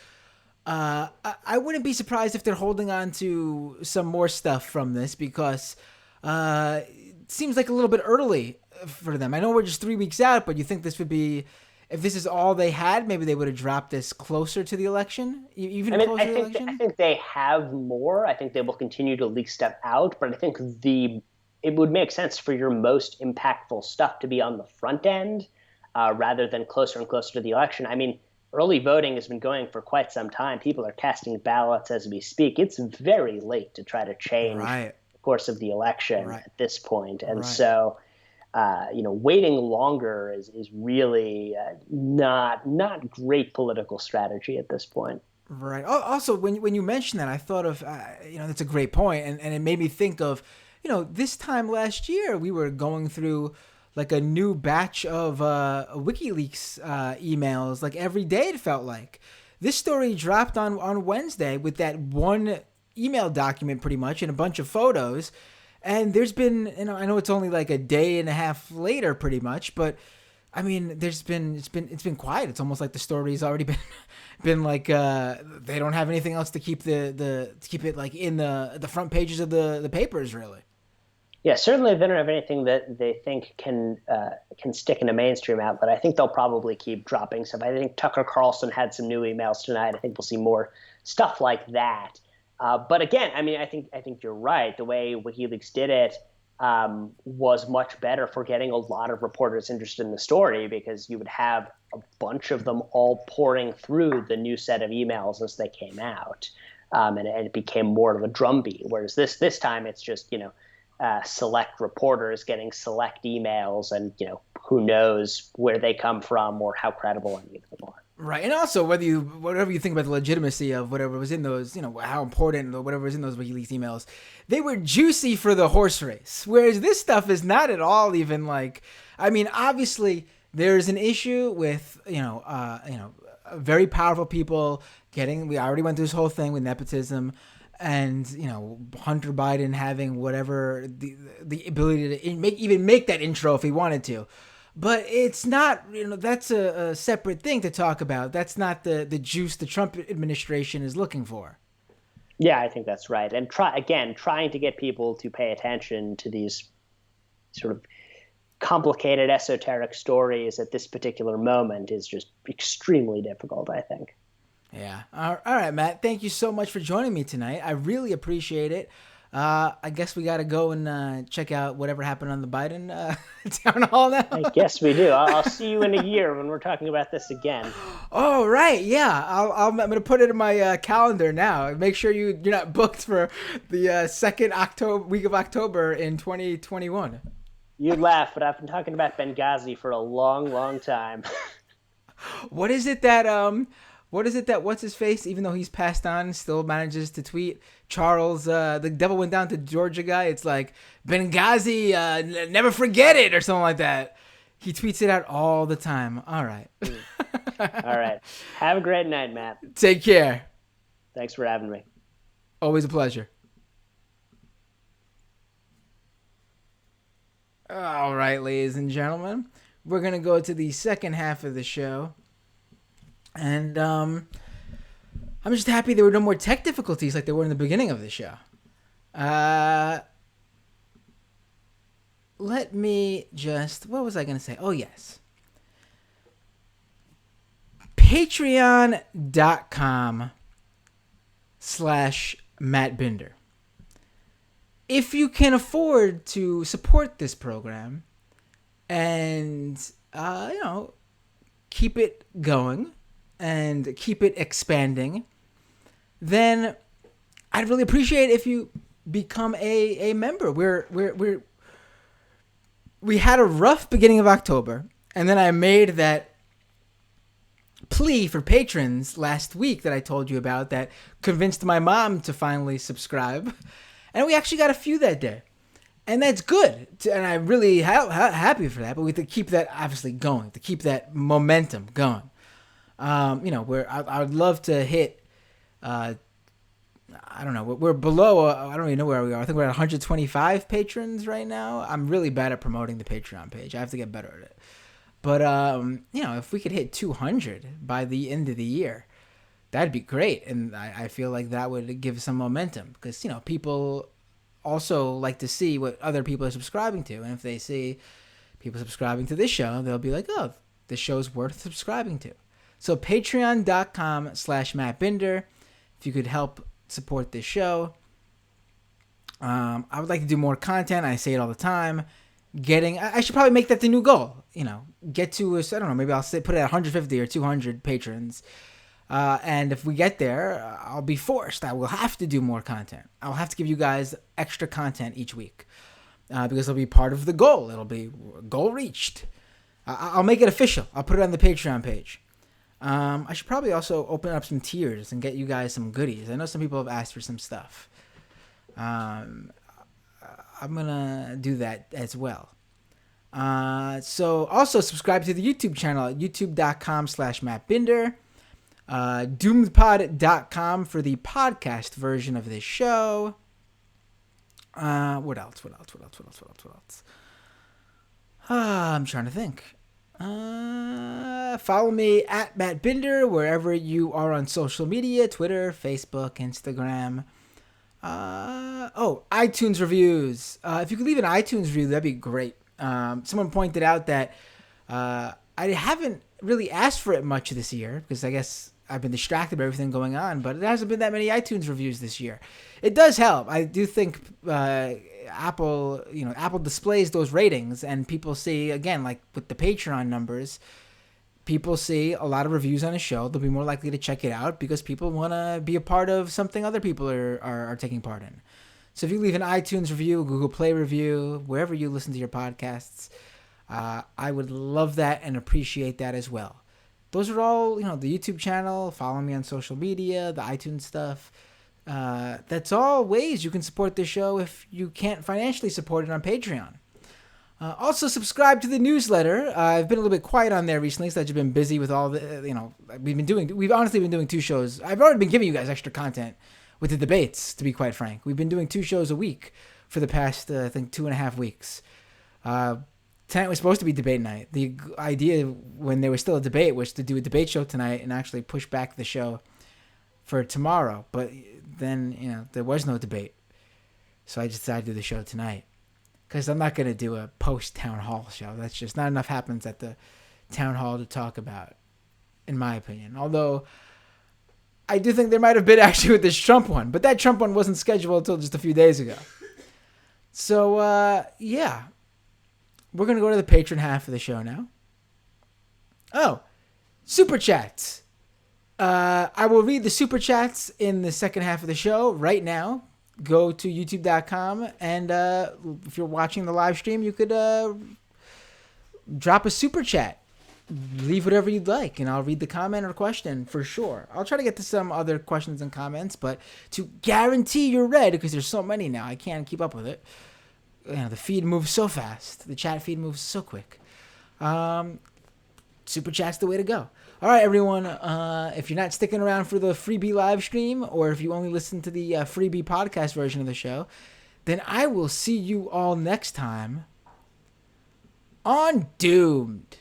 I wouldn't be surprised if they're holding on to some more stuff from this, because it seems like a little bit early for them. I know we're just 3 weeks out, but you think this would be, if this is all they had, maybe they would have dropped this closer to the election, closer to the election? I think they have more. I think they will continue to leak stuff out, but I think it would make sense for your most impactful stuff to be on the front end rather than closer and closer to the election. I mean, early voting has been going for quite some time. People are casting ballots as we speak. It's very late to try to change the course of the election at this point. And so, waiting longer is really not great political strategy at this point. Right. Also, when you mention that, I thought of, that's a great point. And it made me think of, this time last year, we were going through like a new batch of WikiLeaks emails, like every day it felt like. This story dropped on Wednesday with that one email document pretty much and a bunch of photos. And there's been, I know it's only like a day and a half later pretty much, but I mean, it's been quiet. It's almost like the story's already been like they don't have anything else to keep to keep it like in the front pages of the papers, really. Yeah, certainly they don't have anything that they think can stick in a mainstream outlet. I think they'll probably keep dropping stuff. I think Tucker Carlson had some new emails tonight. I think we'll see more stuff like that. But again, I mean, I think you're right. The way WikiLeaks did it was much better for getting a lot of reporters interested in the story, because you would have a bunch of them all pouring through the new set of emails as they came out, and it became more of a drumbeat. Whereas this time it's just select reporters getting select emails, and who knows where they come from or how credible any of them are. Right, and also whatever you think about the legitimacy of whatever was in those, how important or whatever was in those WikiLeaks emails, they were juicy for the horse race. Whereas this stuff is not at all even like. I mean, obviously there's an issue with very powerful people getting. We already went through this whole thing with nepotism, and Hunter Biden having whatever the ability to make that intro if he wanted to. But it's not, that's a separate thing to talk about. That's not the juice the Trump administration is looking for. Yeah, I think that's right. And trying to get people to pay attention to these sort of complicated, esoteric stories at this particular moment is just extremely difficult, I think. Yeah. All right, Matt. Thank you so much for joining me tonight. I really appreciate it. I guess we got to go and check out whatever happened on the Biden town hall now. I guess we do. I'll see you in a year when we're talking about this again. Oh, right. Yeah. I'm going to put it in my calendar now. Make sure you're not booked for the second week of October in 2021. You laugh, but I've been talking about Benghazi for a long, long time. What is it that what's his face, even though he's passed on, still manages to tweet? Charles, the devil went down to Georgia guy. It's like Benghazi, never forget it or something like that. He tweets it out all the time. All right. All right. Have a great night, Matt. Take care. Thanks for having me. Always a pleasure. All right, ladies and gentlemen, we're going to go to the second half of the show. And I'm just happy there were no more tech difficulties like there were in the beginning of the show. Let me just... What was I going to say? Oh, yes. Patreon.com/Matt Binder. If you can afford to support this program and, keep it going and keep it expanding, then I'd really appreciate if you become a member. We had a rough beginning of October, and then I made that plea for patrons last week that I told you about that convinced my mom to finally subscribe. And we actually got a few that day. And that's good. And I'm really happy for that. But we have to keep that obviously going, to keep that momentum going. I would love to hit, I don't know, we're below, I don't even know where we are. I think we're at 125 patrons right now. I'm really bad at promoting the Patreon page. I have to get better at it. But, if we could hit 200 by the end of the year, that'd be great. And I feel like that would give some momentum because, people also like to see what other people are subscribing to. And if they see people subscribing to this show, they'll be like, oh, this show's worth subscribing to. So patreon.com/Matt Binder. If you could help support this show. I would like to do more content. I say it all the time. I should probably make that the new goal. Get to, I don't know, maybe I'll put it at 150 or 200 patrons. And if we get there, I'll be forced. I will have to do more content. I'll have to give you guys extra content each week because it'll be part of the goal. It'll be goal reached. I'll make it official. I'll put it on the Patreon page. I should probably also open up some tiers and get you guys some goodies. I know some people have asked for some stuff. I'm going to do that as well. So also subscribe to the YouTube channel at youtube.com/Matt Binder. Doomedpod.com for the podcast version of this show. What else? I'm trying to think. Follow me at Matt Binder wherever you are on social media, Twitter, Facebook, Instagram. iTunes reviews. If you could leave an iTunes review, that'd be great. Someone pointed out that I haven't really asked for it much this year because I guess I've been distracted by everything going on, but it hasn't been that many iTunes reviews this year. It does help. I do think Apple displays those ratings, and people see, again, like with the Patreon numbers, people see a lot of reviews on a show. They'll be more likely to check it out because people want to be a part of something other people are taking part in. So if you leave an iTunes review, a Google Play review, wherever you listen to your podcasts, I would love that and appreciate that as well. Those are all, the YouTube channel, follow me on social media, the iTunes stuff. That's all ways you can support the show if you can't financially support it on Patreon. Also, subscribe to the newsletter. I've been a little bit quiet on there recently because I've been busy with all the, we've honestly been doing 2 shows. I've already been giving you guys extra content with the debates, to be quite frank. We've been doing 2 shows a week for the past, 2.5 weeks. Tonight was supposed to be debate night. The idea when there was still a debate was to do a debate show tonight and actually push back the show for tomorrow. But then, there was no debate. So I just decided to do the show tonight. Because I'm not going to do a post-town hall show. That's just not enough happens at the town hall to talk about, in my opinion. Although, I do think there might have been actually with this Trump one, but that Trump one wasn't scheduled until just a few days ago. So, yeah. We're going to go to the patron half of the show now. Oh, Super Chats. I will read the Super Chats in the second half of the show right now. Go to youtube.com, and if you're watching the live stream, you could drop a Super Chat. Leave whatever you'd like, and I'll read the comment or question for sure. I'll try to get to some other questions and comments, but to guarantee you're read, because there's so many now, I can't keep up with it. You know, the feed moves so fast. The chat feed moves so quick. Super Chat's the way to go. All right, everyone. If you're not sticking around for the freebie live stream, or if you only listen to the freebie podcast version of the show, then I will see you all next time on Doomed.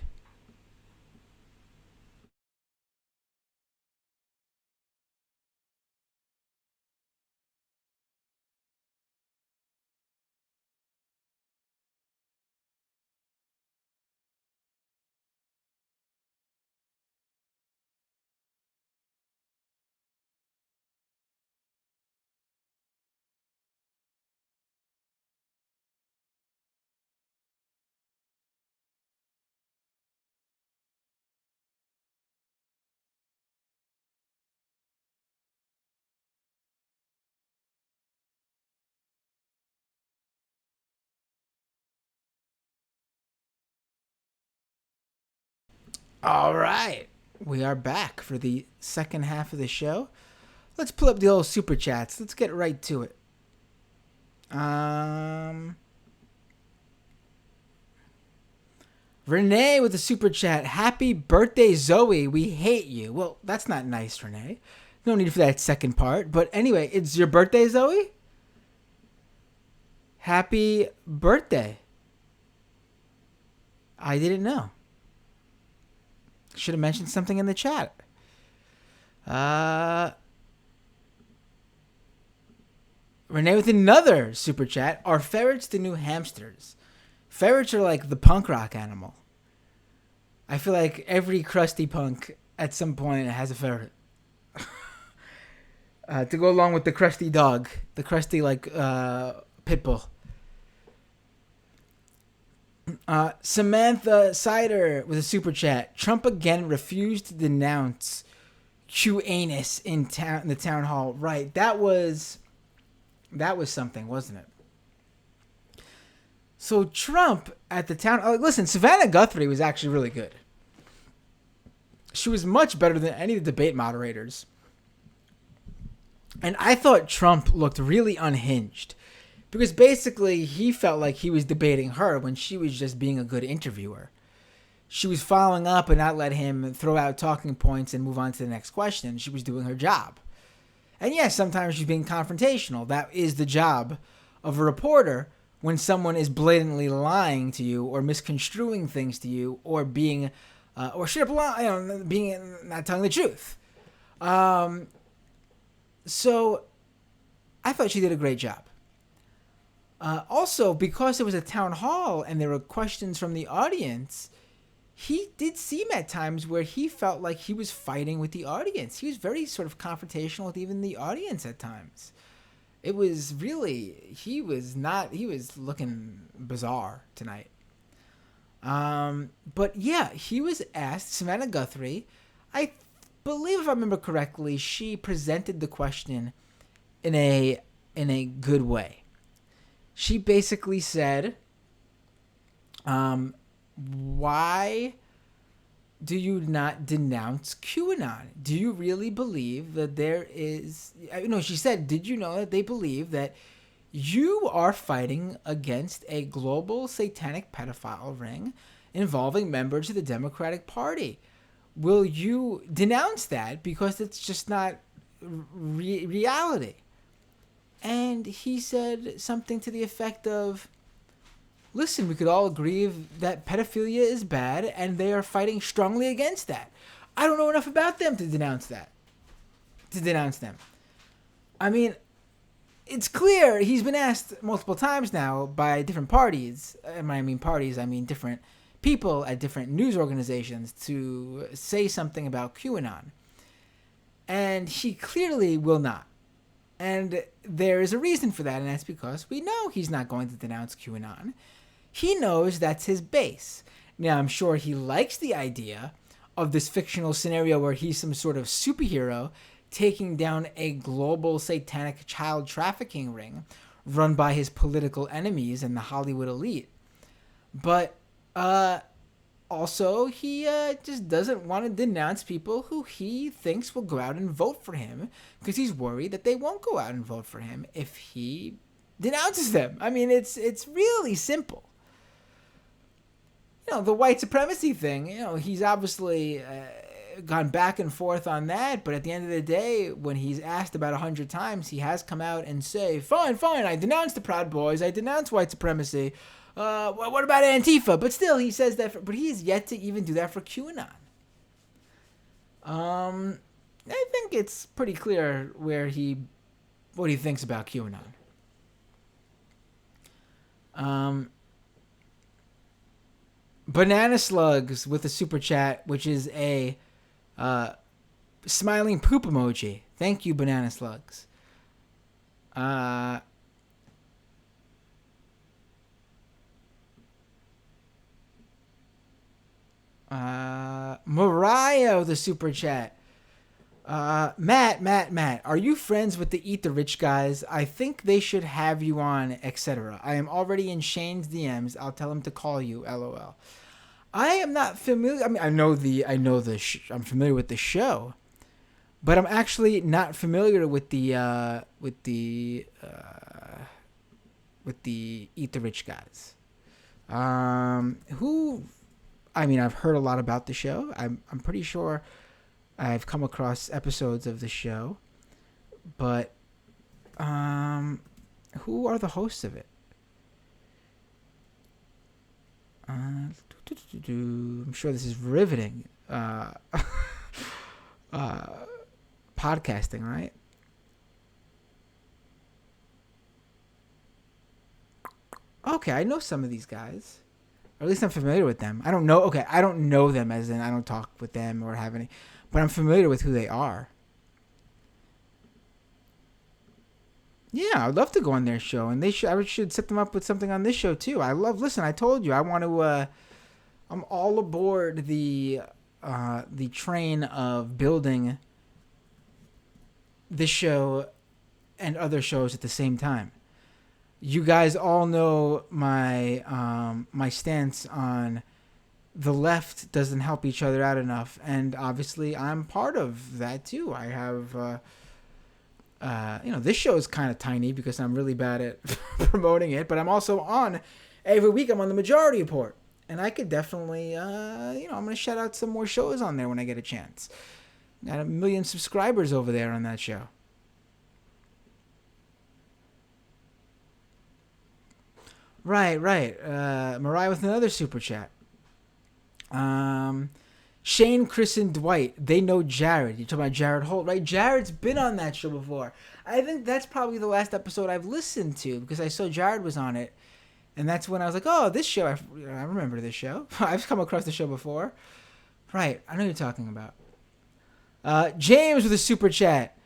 All right. We are back for the second half of the show. Let's pull up the old Super Chats. Let's get right to it. Renee with a Super Chat. Happy birthday, Zoe. We hate you. Well, that's not nice, Renee. No need for that second part. But anyway, it's your birthday, Zoe? Happy birthday. I didn't know. Should have mentioned something in the chat. Renee with another Super Chat. Are ferrets the new hamsters? Ferrets are like the punk rock animal. I feel like every crusty punk at some point has a ferret. To go along with the crusty dog. The crusty, pit bull. Samantha Sider with a Super Chat. Trump again refused to denounce QAnus in the town hall. Right. That was something, wasn't it? So Trump at the town... listen, Savannah Guthrie was actually really good. She was much better than any of the debate moderators. And I thought Trump looked really unhinged. Because basically, he felt like he was debating her when she was just being a good interviewer. She was following up and not let him throw out talking points and move on to the next question. She was doing her job. And yes, sometimes she's being confrontational. That is the job of a reporter when someone is blatantly lying to you or misconstruing things to you or being, or straight up lying, being not telling the truth. So I thought she did a great job. Also, because it was a town hall and there were questions from the audience, he did seem at times where he felt like he was fighting with the audience. He was very sort of confrontational with even the audience at times. It was really, he was looking bizarre tonight. But yeah, he was asked, Savannah Guthrie, I believe if I remember correctly, she presented the question in a good way. She basically said, why do you not denounce QAnon? Do you really believe that there is... No, she said, did you know that they believe that you are fighting against a global satanic pedophile ring involving members of the Democratic Party? Will you denounce that because it's just not reality? And he said something to the effect of, listen, we could all agree that pedophilia is bad, and they are fighting strongly against that. I don't know enough about them to denounce that. To denounce them. I mean, it's clear he's been asked multiple times now by different parties. And when I mean parties, I mean different people at different news organizations to say something about QAnon. And he clearly will not. And there is a reason for that, and that's because we know he's not going to denounce QAnon. He knows that's his base. Now, I'm sure he likes the idea of this fictional scenario where he's some sort of superhero taking down a global satanic child trafficking ring run by his political enemies and the Hollywood elite. But also, he just doesn't want to denounce people who he thinks will go out and vote for him because he's worried that they won't go out and vote for him if he denounces them. I mean, it's really simple. The white supremacy thing, he's obviously gone back and forth on that, but at the end of the day, when he's asked about 100 times, he has come out and say, fine, I denounce the Proud Boys, I denounce white supremacy. What about Antifa? But still, he says that, but he has yet to even do that for QAnon. I think it's pretty clear what he thinks about QAnon. Banana Slugs with a super chat, which is a smiling poop emoji. Thank you, Banana Slugs. Mariah with a super chat. Matt, are you friends with the Eat the Rich guys? I think they should have you on, etc. I am already in Shane's DMs. I'll tell him to call you, LOL. I am not familiar. I mean, I'm familiar with the show, but I'm actually not familiar with the Eat the Rich guys. I've heard a lot about the show. I'm pretty sure I've come across episodes of the show, but who are the hosts of it? I'm sure this is riveting podcasting, right? Okay, I know some of these guys. Or at least I'm familiar with them. I don't know them as in I don't talk with them or have any, but I'm familiar with who they are. Yeah, I'd love to go on their show, and I should set them up with something on this show too. Listen, I told you I want to. I'm all aboard the train of building this show and other shows at the same time. You guys all know my my stance on the left doesn't help each other out enough, and obviously I'm part of that too. I have. This show is kind of tiny because I'm really bad at promoting it, but I'm also on every week. I'm on the Majority Report, and I could definitely, I'm going to shout out some more shows on there when I get a chance. Got 1 million subscribers over there on that show. Right. Mariah with another super chat. Shane, Chris, and Dwight, they know Jared. You're talking about Jared Holt, right? Jared's been on that show before. I think that's probably the last episode I've listened to because I saw Jared was on it. And that's when I was like, oh, this show, I remember this show. I've come across the show before. Right, I know what you're talking about. James with a super chat.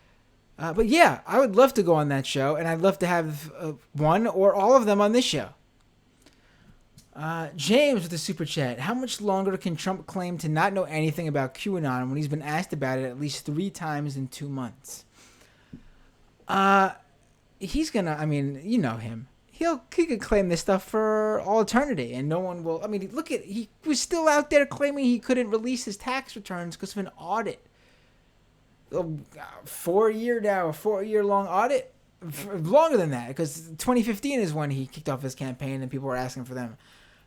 But yeah, I would love to go on that show, and I'd love to have one or all of them on this show. James with the super chat. How much longer can Trump claim to not know anything about QAnon when he's been asked about it at least 3 times in 2 months? He's gonna, you know him. He could claim this stuff for all eternity and no one will. He was still out there claiming he couldn't release his tax returns because of an audit. 4-year long audit. Longer than that, because 2015 is when he kicked off his campaign and people were asking for them.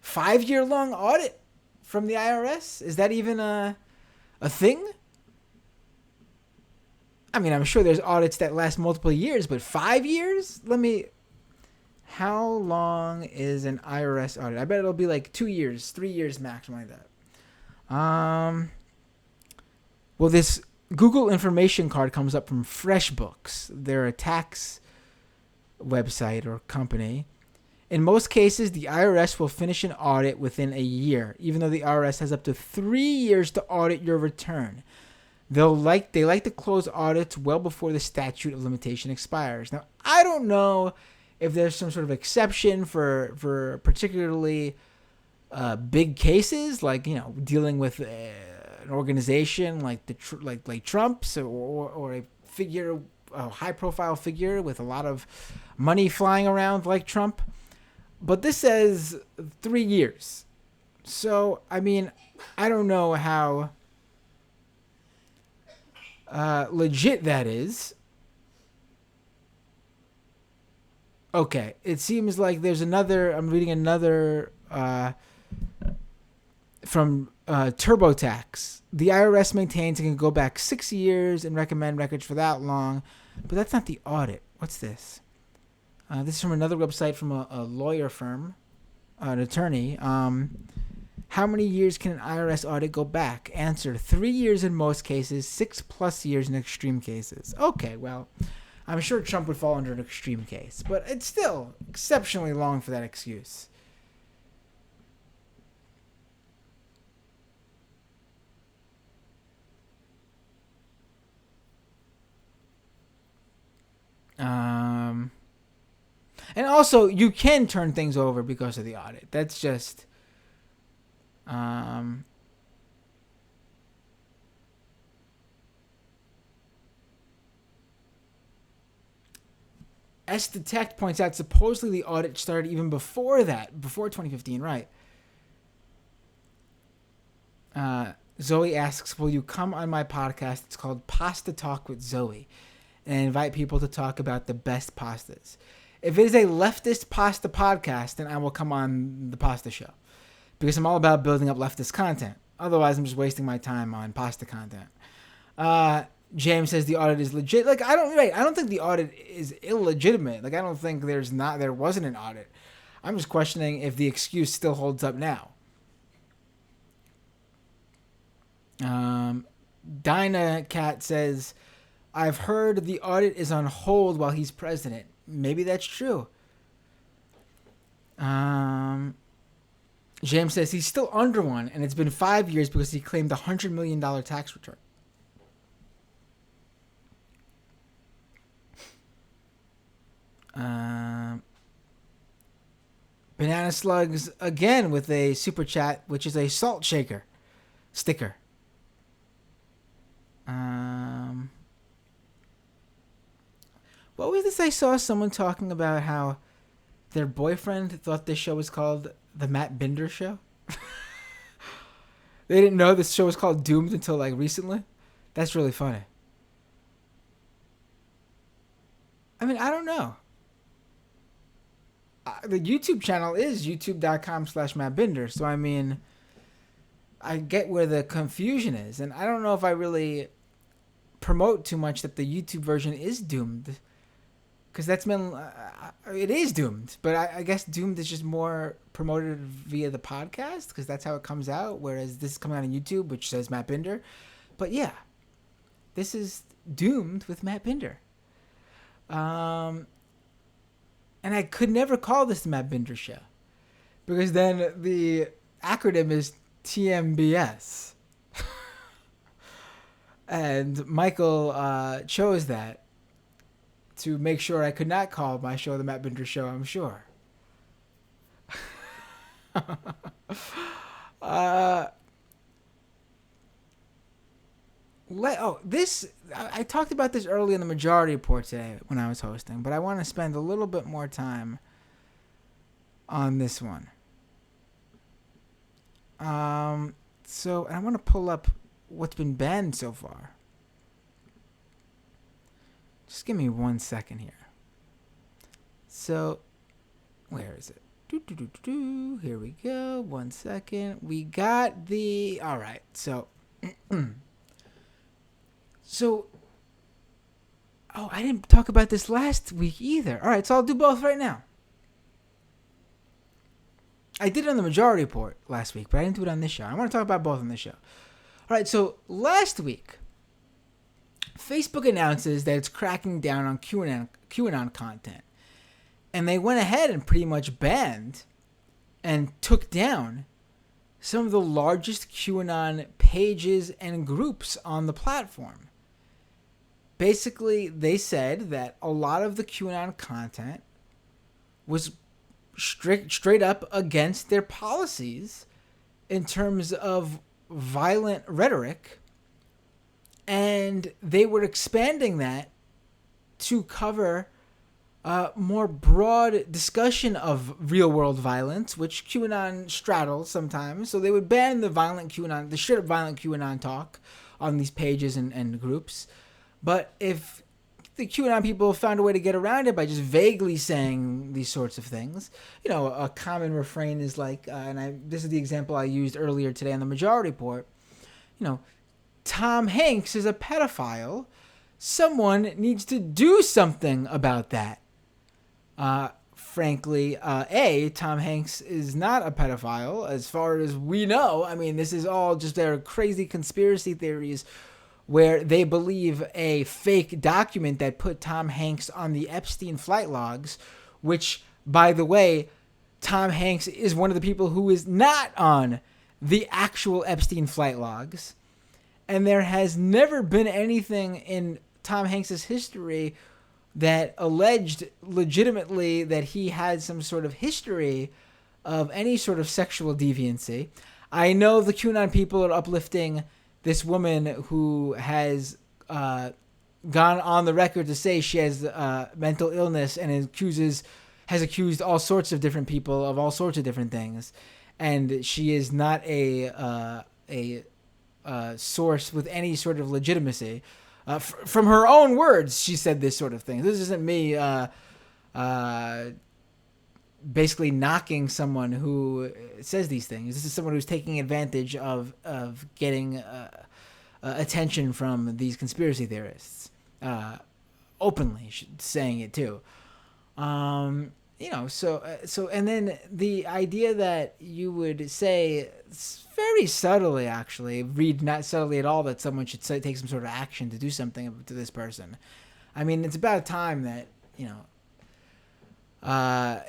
5-year long audit from the IRS? Is that even a thing? I'm sure there's audits that last multiple years, but 5 years? How long is an IRS audit? I bet it'll be like 2 years, 3 years max, something like that. Well, this Google information card comes up from FreshBooks. They're a tax website or company. In most cases, the IRS will finish an audit within a year, even though the IRS has up to 3 years to audit your return. They like to close audits well before the statute of limitation expires. Now, I don't know if there's some sort of exception for particularly big cases, like dealing with an organization like like Trump's or a figure, a high profile figure with a lot of money flying around like Trump. But this says 3 years. So, I mean, I don't know how legit that is. Okay, it seems like there's another. I'm reading another from TurboTax. The IRS maintains it can go back 6 years and recommend records for that long, but that's not the audit. What's this? This is from another website from a lawyer firm, an attorney. How many years can an IRS audit go back? Answer: 3 years in most cases, 6+ years in extreme cases. Okay, well, I'm sure Trump would fall under an extreme case, but it's still exceptionally long for that excuse. And also, you can turn things over because of the audit. That's just... S-Detect points out supposedly the audit started even before that, before 2015, right? Zoe asks, will you come on my podcast? It's called Pasta Talk with Zoe, and invite people to talk about the best pastas. If it is a leftist pasta podcast, then I will come on the pasta show, because I'm all about building up leftist content. Otherwise, I'm just wasting my time on pasta content. James says the audit is legit. Like, I don't think the audit is illegitimate. Like, I don't think there wasn't an audit. I'm just questioning if the excuse still holds up now. Dinah Cat says, I've heard the audit is on hold while he's president. Maybe that's true. James says he's still under one, and it's been 5 years because he claimed $100 million tax return. Banana Slugs again with a super chat, which is a salt shaker sticker. What was this? I saw someone talking about how their boyfriend thought this show was called The Matt Binder Show. They didn't know this show was called Doomed until like recently. That's really funny. I mean, I don't know. The YouTube channel is youtube.com/MattBinder. So, I mean, I get where the confusion is. And I don't know if I really promote too much that the YouTube version is doomed. Because that's been... it is doomed. But I guess doomed is just more promoted via the podcast. Because that's how it comes out. Whereas this is coming out on YouTube, which says Matt Binder. But yeah. This is Doomed with Matt Binder. And I could never call this the Matt Binder Show, because then the acronym is TMBS. And Michael chose that to make sure I could not call my show the Matt Binder Show, I'm sure. I talked about this early in the Majority Report today when I was hosting, but I want to spend a little bit more time on this one. So I want to pull up what's been banned so far. Just give me 1 second here. So, where is it? Here we go. 1 second. We got the... All right. So... I didn't talk about this last week either. All right, so I'll do both right now. I did it on the Majority Report last week, but I didn't do it on this show. I want to talk about both on this show. All right, so last week, Facebook announces that it's cracking down on QAnon content. And they went ahead and pretty much banned and took down some of the largest QAnon pages and groups on the platform. Basically, they said that a lot of the QAnon content was straight up against their policies in terms of violent rhetoric, and they were expanding that to cover more broad discussion of real-world violence, which QAnon straddles sometimes. So they would ban the straight-up violent QAnon talk on these pages and groups. But if the QAnon people found a way to get around it by just vaguely saying these sorts of things, a common refrain is like, this is the example I used earlier today on the Majority Report, Tom Hanks is a pedophile. Someone needs to do something about that. Frankly, Tom Hanks is not a pedophile, as far as we know. I mean, this is all just their crazy conspiracy theories where they believe a fake document that put Tom Hanks on the Epstein flight logs, which, by the way, Tom Hanks is one of the people who is not on the actual Epstein flight logs. And there has never been anything in Tom Hanks's history that alleged legitimately that he had some sort of history of any sort of sexual deviancy. I know the QAnon people are uplifting this woman who has gone on the record to say she has mental illness and has accused all sorts of different people of all sorts of different things, and she is not a source with any sort of legitimacy. From her own words, she said this sort of thing. This isn't me basically knocking someone who says these things. This is someone who's taking advantage of getting attention from these conspiracy theorists, openly saying it too. So and then the idea that you would say very subtly, actually, read not subtly at all, that someone should take some sort of action to do something to this person. I mean, it's about time that,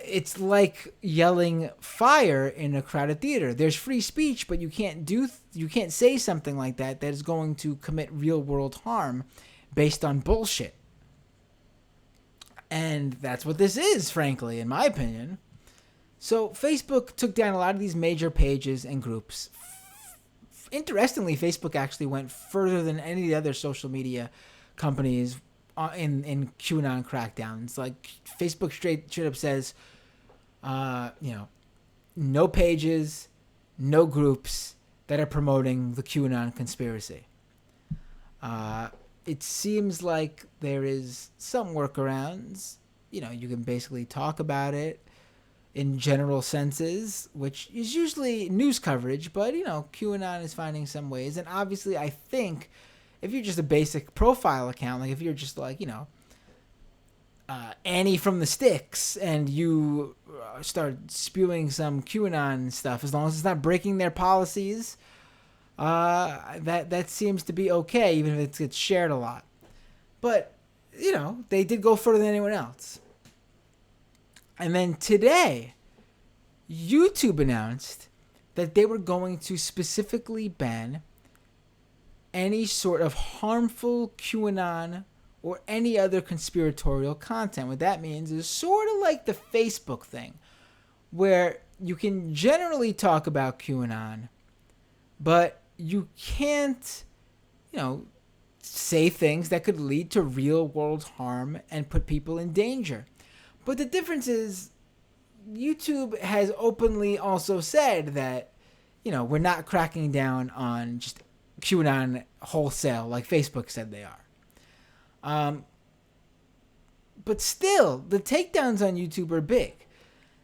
it's like yelling fire in a crowded theater. There's free speech, but you can't say something like that is going to commit real world harm based on bullshit. And that's what this is, frankly, in my opinion. So Facebook took down a lot of these major pages and groups. Interestingly, Facebook actually went further than any of the other social media companies in QAnon crackdowns. Like, Facebook straight up says, no pages, no groups that are promoting the QAnon conspiracy. It seems like there is some workarounds. You can basically talk about it in general senses, which is usually news coverage, but, QAnon is finding some ways. And obviously, I think if you're just a basic profile account, like if you're just like, Annie from the Sticks, and you start spewing some QAnon stuff, as long as it's not breaking their policies, that seems to be okay, even if it gets shared a lot. But, they did go further than anyone else. And then today, YouTube announced that they were going to specifically ban any sort of harmful QAnon or any other conspiratorial content. What that means is sort of like the Facebook thing, where you can generally talk about QAnon, but you can't, say things that could lead to real world harm and put people in danger. But the difference is YouTube has openly also said that, we're not cracking down on just QAnon wholesale like Facebook said they are. But still, the takedowns on YouTube are big.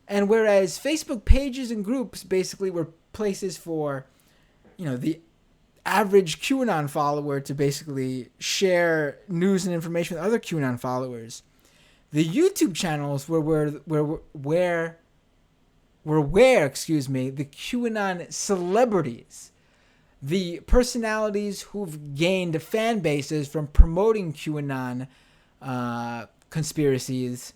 And whereas Facebook pages and groups basically were places for, the average QAnon follower to basically share news and information with other QAnon followers, the YouTube channels were where the QAnon celebrities, the personalities who've gained fan bases from promoting QAnon conspiracies,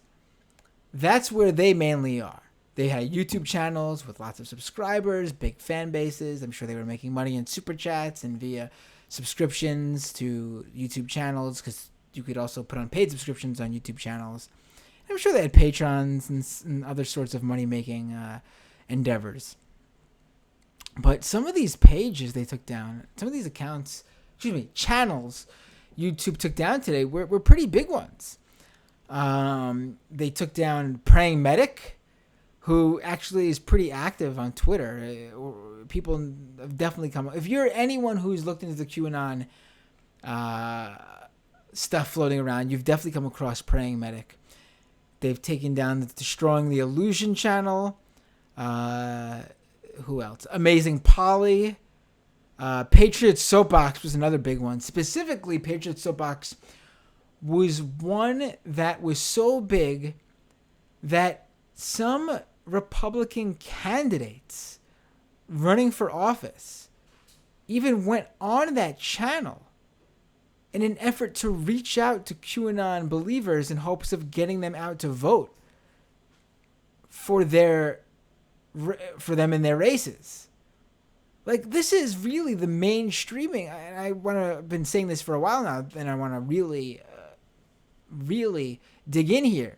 that's where they mainly are. They had YouTube channels with lots of subscribers, big fan bases. I'm sure they were making money in super chats and via subscriptions to YouTube channels, because you could also put on paid subscriptions on YouTube channels. I'm sure they had patrons and other sorts of money-making endeavors. But some of these pages they took down, some of these channels YouTube took down today were pretty big ones. They took down Praying Medic, who actually is pretty active on Twitter. People have definitely come. If you're anyone who's looked into the QAnon stuff floating around, you've definitely come across Praying Medic. They've taken down the Destroying the Illusion channel. Who else? Amazing Polly. Patriot Soapbox was another big one. Specifically, Patriot Soapbox was one that was so big that some Republican candidates running for office even went on that channel in an effort to reach out to QAnon believers in hopes of getting them out to vote for them in their races. Like, this is really the mainstreaming. I've been saying this for a while now, and I want to really dig in here.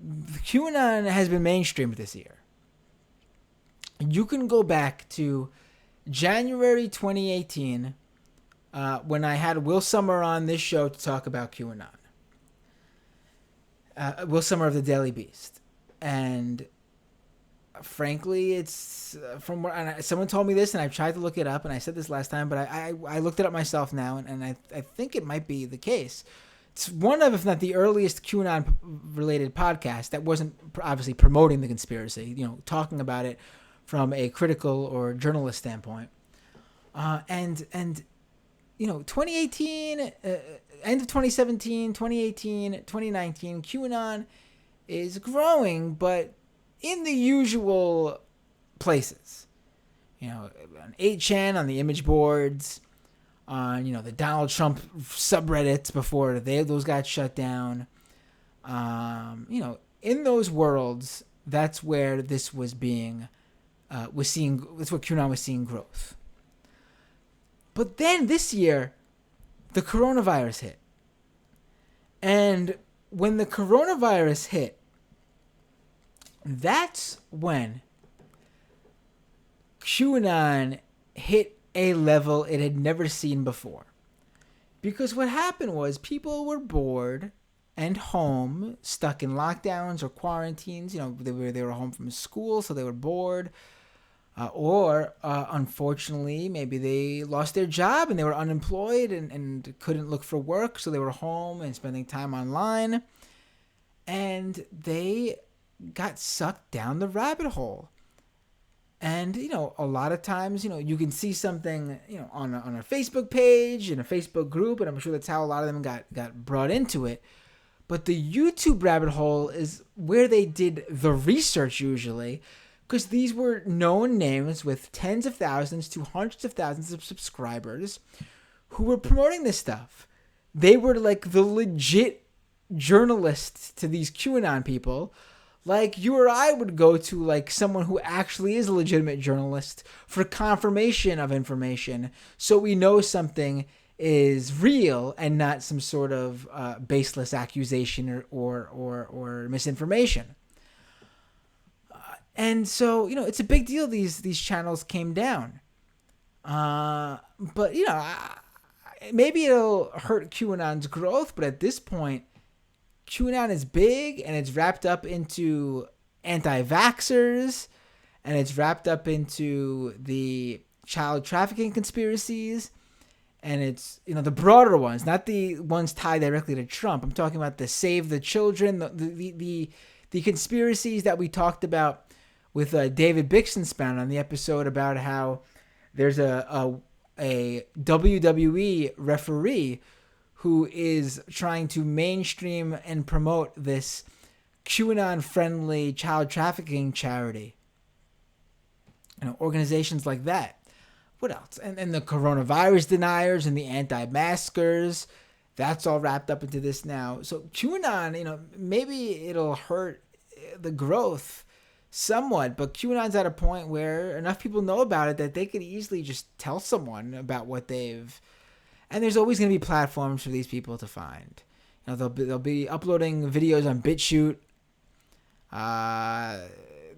QAnon has been mainstreamed this year. You can go back to January 2018, when I had Will Sommer on this show to talk about QAnon. Will Sommer of the Daily Beast. And frankly, it's from where someone told me this, and I tried to look it up, and I said this last time, but I looked it up myself now, and I think it might be the case. It's one of, if not the earliest QAnon-related podcast that wasn't obviously promoting the conspiracy, talking about it from a critical or journalist standpoint. And 2018, end of 2017, 2018, 2019, QAnon is growing, but in the usual places. On 8chan, on the image boards, on the Donald Trump subreddits before those got shut down. In those worlds, that's where this was being that's what QAnon was seeing growth. But then this year, the coronavirus hit. And when the coronavirus hit, that's when QAnon hit a level it had never seen before. Because what happened was people were bored and home, stuck in lockdowns or quarantines. They were home from school, so they were bored. Or unfortunately, maybe they lost their job and they were unemployed and couldn't look for work, so they were home and spending time online. And they got sucked down the rabbit hole. And, a lot of times, you can see something, on a Facebook page, in a Facebook group, and I'm sure that's how a lot of them got brought into it. But the YouTube rabbit hole is where they did the research usually, because these were known names with tens of thousands to hundreds of thousands of subscribers who were promoting this stuff. They were like the legit journalists to these QAnon people. Like you or I would go to like someone who actually is a legitimate journalist for confirmation of information, so we know something is real and not some sort of baseless accusation or misinformation. And so, it's a big deal these channels came down. But, maybe it'll hurt QAnon's growth, but at this point, QAnon is big, and it's wrapped up into anti-vaxxers, and it's wrapped up into the child trafficking conspiracies, and it's, the broader ones, not the ones tied directly to Trump. I'm talking about the Save the Children, the conspiracies that we talked about with David Bixenspan on the episode about how there's a WWE referee who is trying to mainstream and promote this QAnon-friendly child trafficking charity. Organizations like that. What else? And the coronavirus deniers and the anti-maskers. That's all wrapped up into this now. So QAnon, maybe it'll hurt the growth somewhat, but QAnon's at a point where enough people know about it that they could easily just tell someone about what they've. And there's always going to be platforms for these people to find. They'll be uploading videos on BitChute.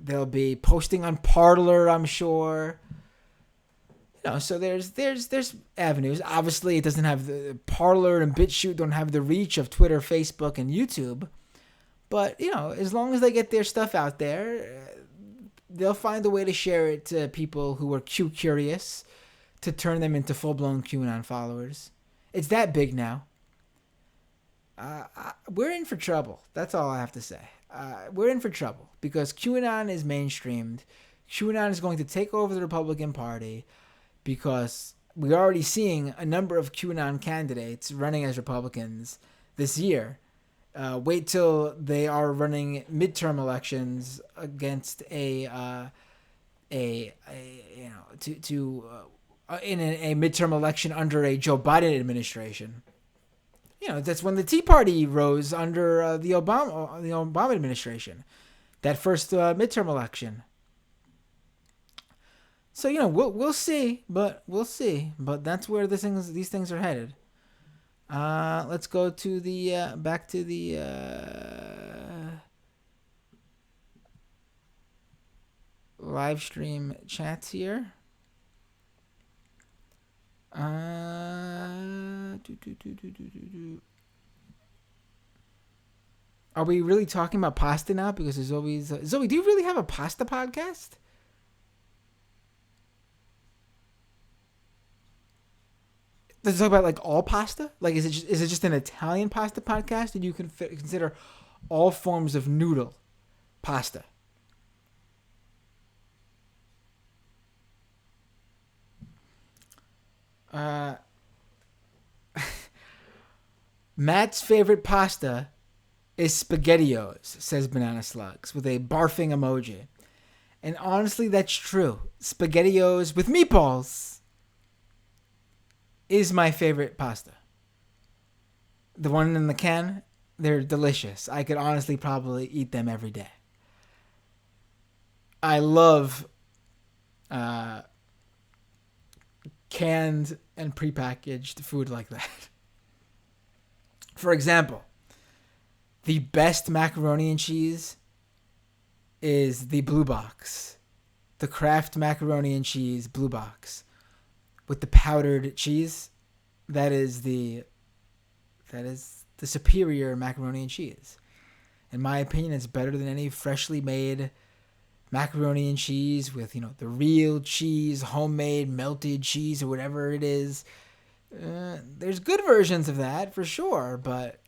They'll be posting on Parler, I'm sure. So there's avenues. Obviously, it doesn't have the Parler and BitChute don't have the reach of Twitter, Facebook, and YouTube. But as long as they get their stuff out there, they'll find a way to share it to people who are Q curious, to turn them into full-blown QAnon followers. It's that big now. We're in for trouble. That's all I have to say. We're in for trouble because QAnon is mainstreamed. QAnon is going to take over the Republican Party because we're already seeing a number of QAnon candidates running as Republicans this year. Wait till they are running midterm elections against in a midterm election under a Joe Biden administration. That's when the Tea Party rose under the Obama administration, that first midterm election. So we'll see, but that's where these things are headed. Let's go to the back to the live stream chats here. Are we really talking about pasta now? Because there's always Zoe. Do you really have a pasta podcast? Does it talk about like all pasta? Like, is it just an Italian pasta podcast? Or do you consider all forms of noodle pasta? Matt's favorite pasta is SpaghettiOs, says Banana Slugs, with a barfing emoji. And honestly, that's true. SpaghettiOs with meatballs is my favorite pasta. The one in the can, they're delicious. I could honestly probably eat them every day. I love canned and prepackaged food like that. For example, the best macaroni and cheese is the Blue Box. The Kraft macaroni and cheese Blue Box with the powdered cheese. That is the superior macaroni and cheese. In my opinion, it's better than any freshly made macaroni and cheese with, the real cheese, homemade melted cheese or whatever it is. There's good versions of that for sure, but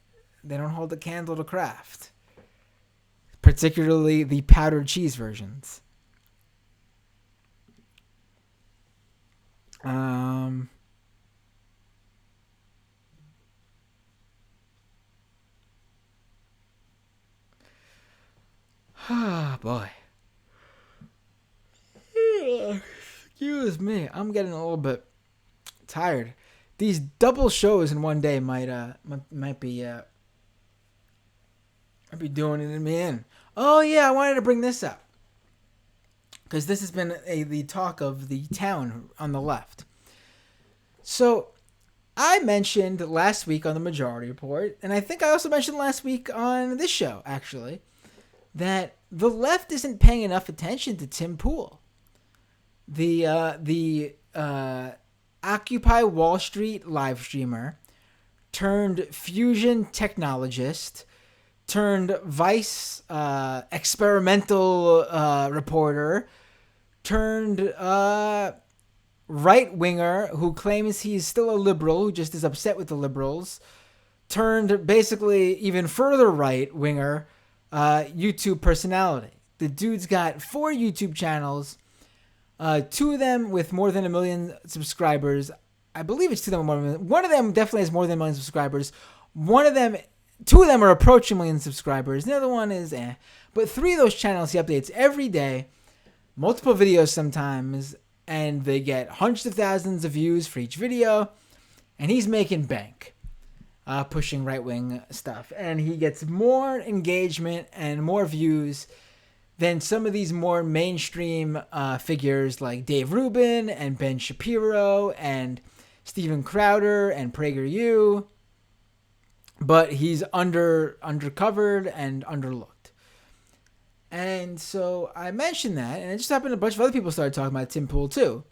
they don't hold a candle to Kraft. Particularly the powdered cheese versions. Boy. Excuse me. I'm getting a little bit tired. These double shows in one day might be doing it in me in. Oh yeah, I wanted to bring this up because this has been the talk of the town on the left. So I mentioned last week on the Majority Report, and I think I also mentioned last week on this show actually, that the left isn't paying enough attention to Tim Pool, the Occupy Wall Street live streamer, turned fusion technologist, turned Vice experimental reporter, turned right-winger who claims he's still a liberal, who just is upset with the liberals, turned basically even further right-winger YouTube personality. The dude's got 4 YouTube channels, 2 of them with more than 1 million subscribers. I believe it's 2 of them more than 1 million. One of them definitely has more than 1 million subscribers. 2 of them are approaching 1 million subscribers. The other one is But 3 of those channels he updates every day, multiple videos sometimes, and they get hundreds of thousands of views for each video, and he's making bank. pushing right-wing stuff. And he gets more engagement and more views than some of these more mainstream figures like Dave Rubin and Ben Shapiro and Steven Crowder and PragerU. But he's undercovered and underlooked. And so I mentioned that, and it just happened a bunch of other people started talking about Tim Pool too.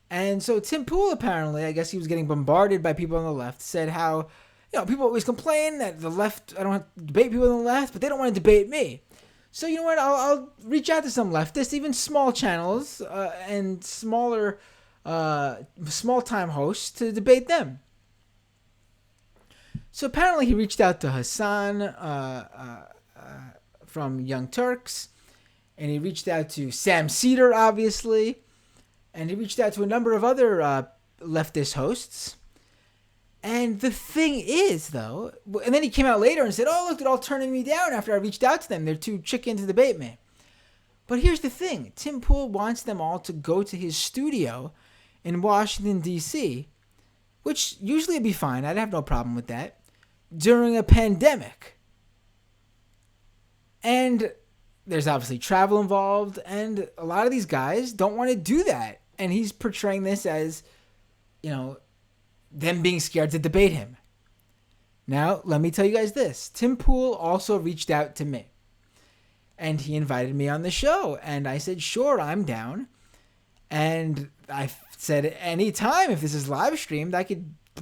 And so Tim Pool, apparently, I guess he was getting bombarded by people on the left, said how, people always complain that the left, I don't have to debate people on the left, but they don't want to debate me. So you know what, I'll reach out to some leftists, even small channels and smaller, small-time hosts to debate them. So apparently he reached out to Hassan from Young Turks, and he reached out to Sam Cedar, obviously, and he reached out to a number of other leftist hosts. And the thing is, though, and then he came out later and said, oh, look, they're all turning me down after I reached out to them. They're too chicken to debate me. But here's the thing. Tim Pool wants them all to go to his studio in Washington, D.C., which usually would be fine. I'd have no problem with that. During a pandemic. And there's obviously travel involved, and a lot of these guys don't want to do that. And he's portraying this as, them being scared to debate him. Now, let me tell you guys this. Tim Pool also reached out to me. And he invited me on the show. And I said, sure, I'm down. And I said, anytime, if this is live streamed,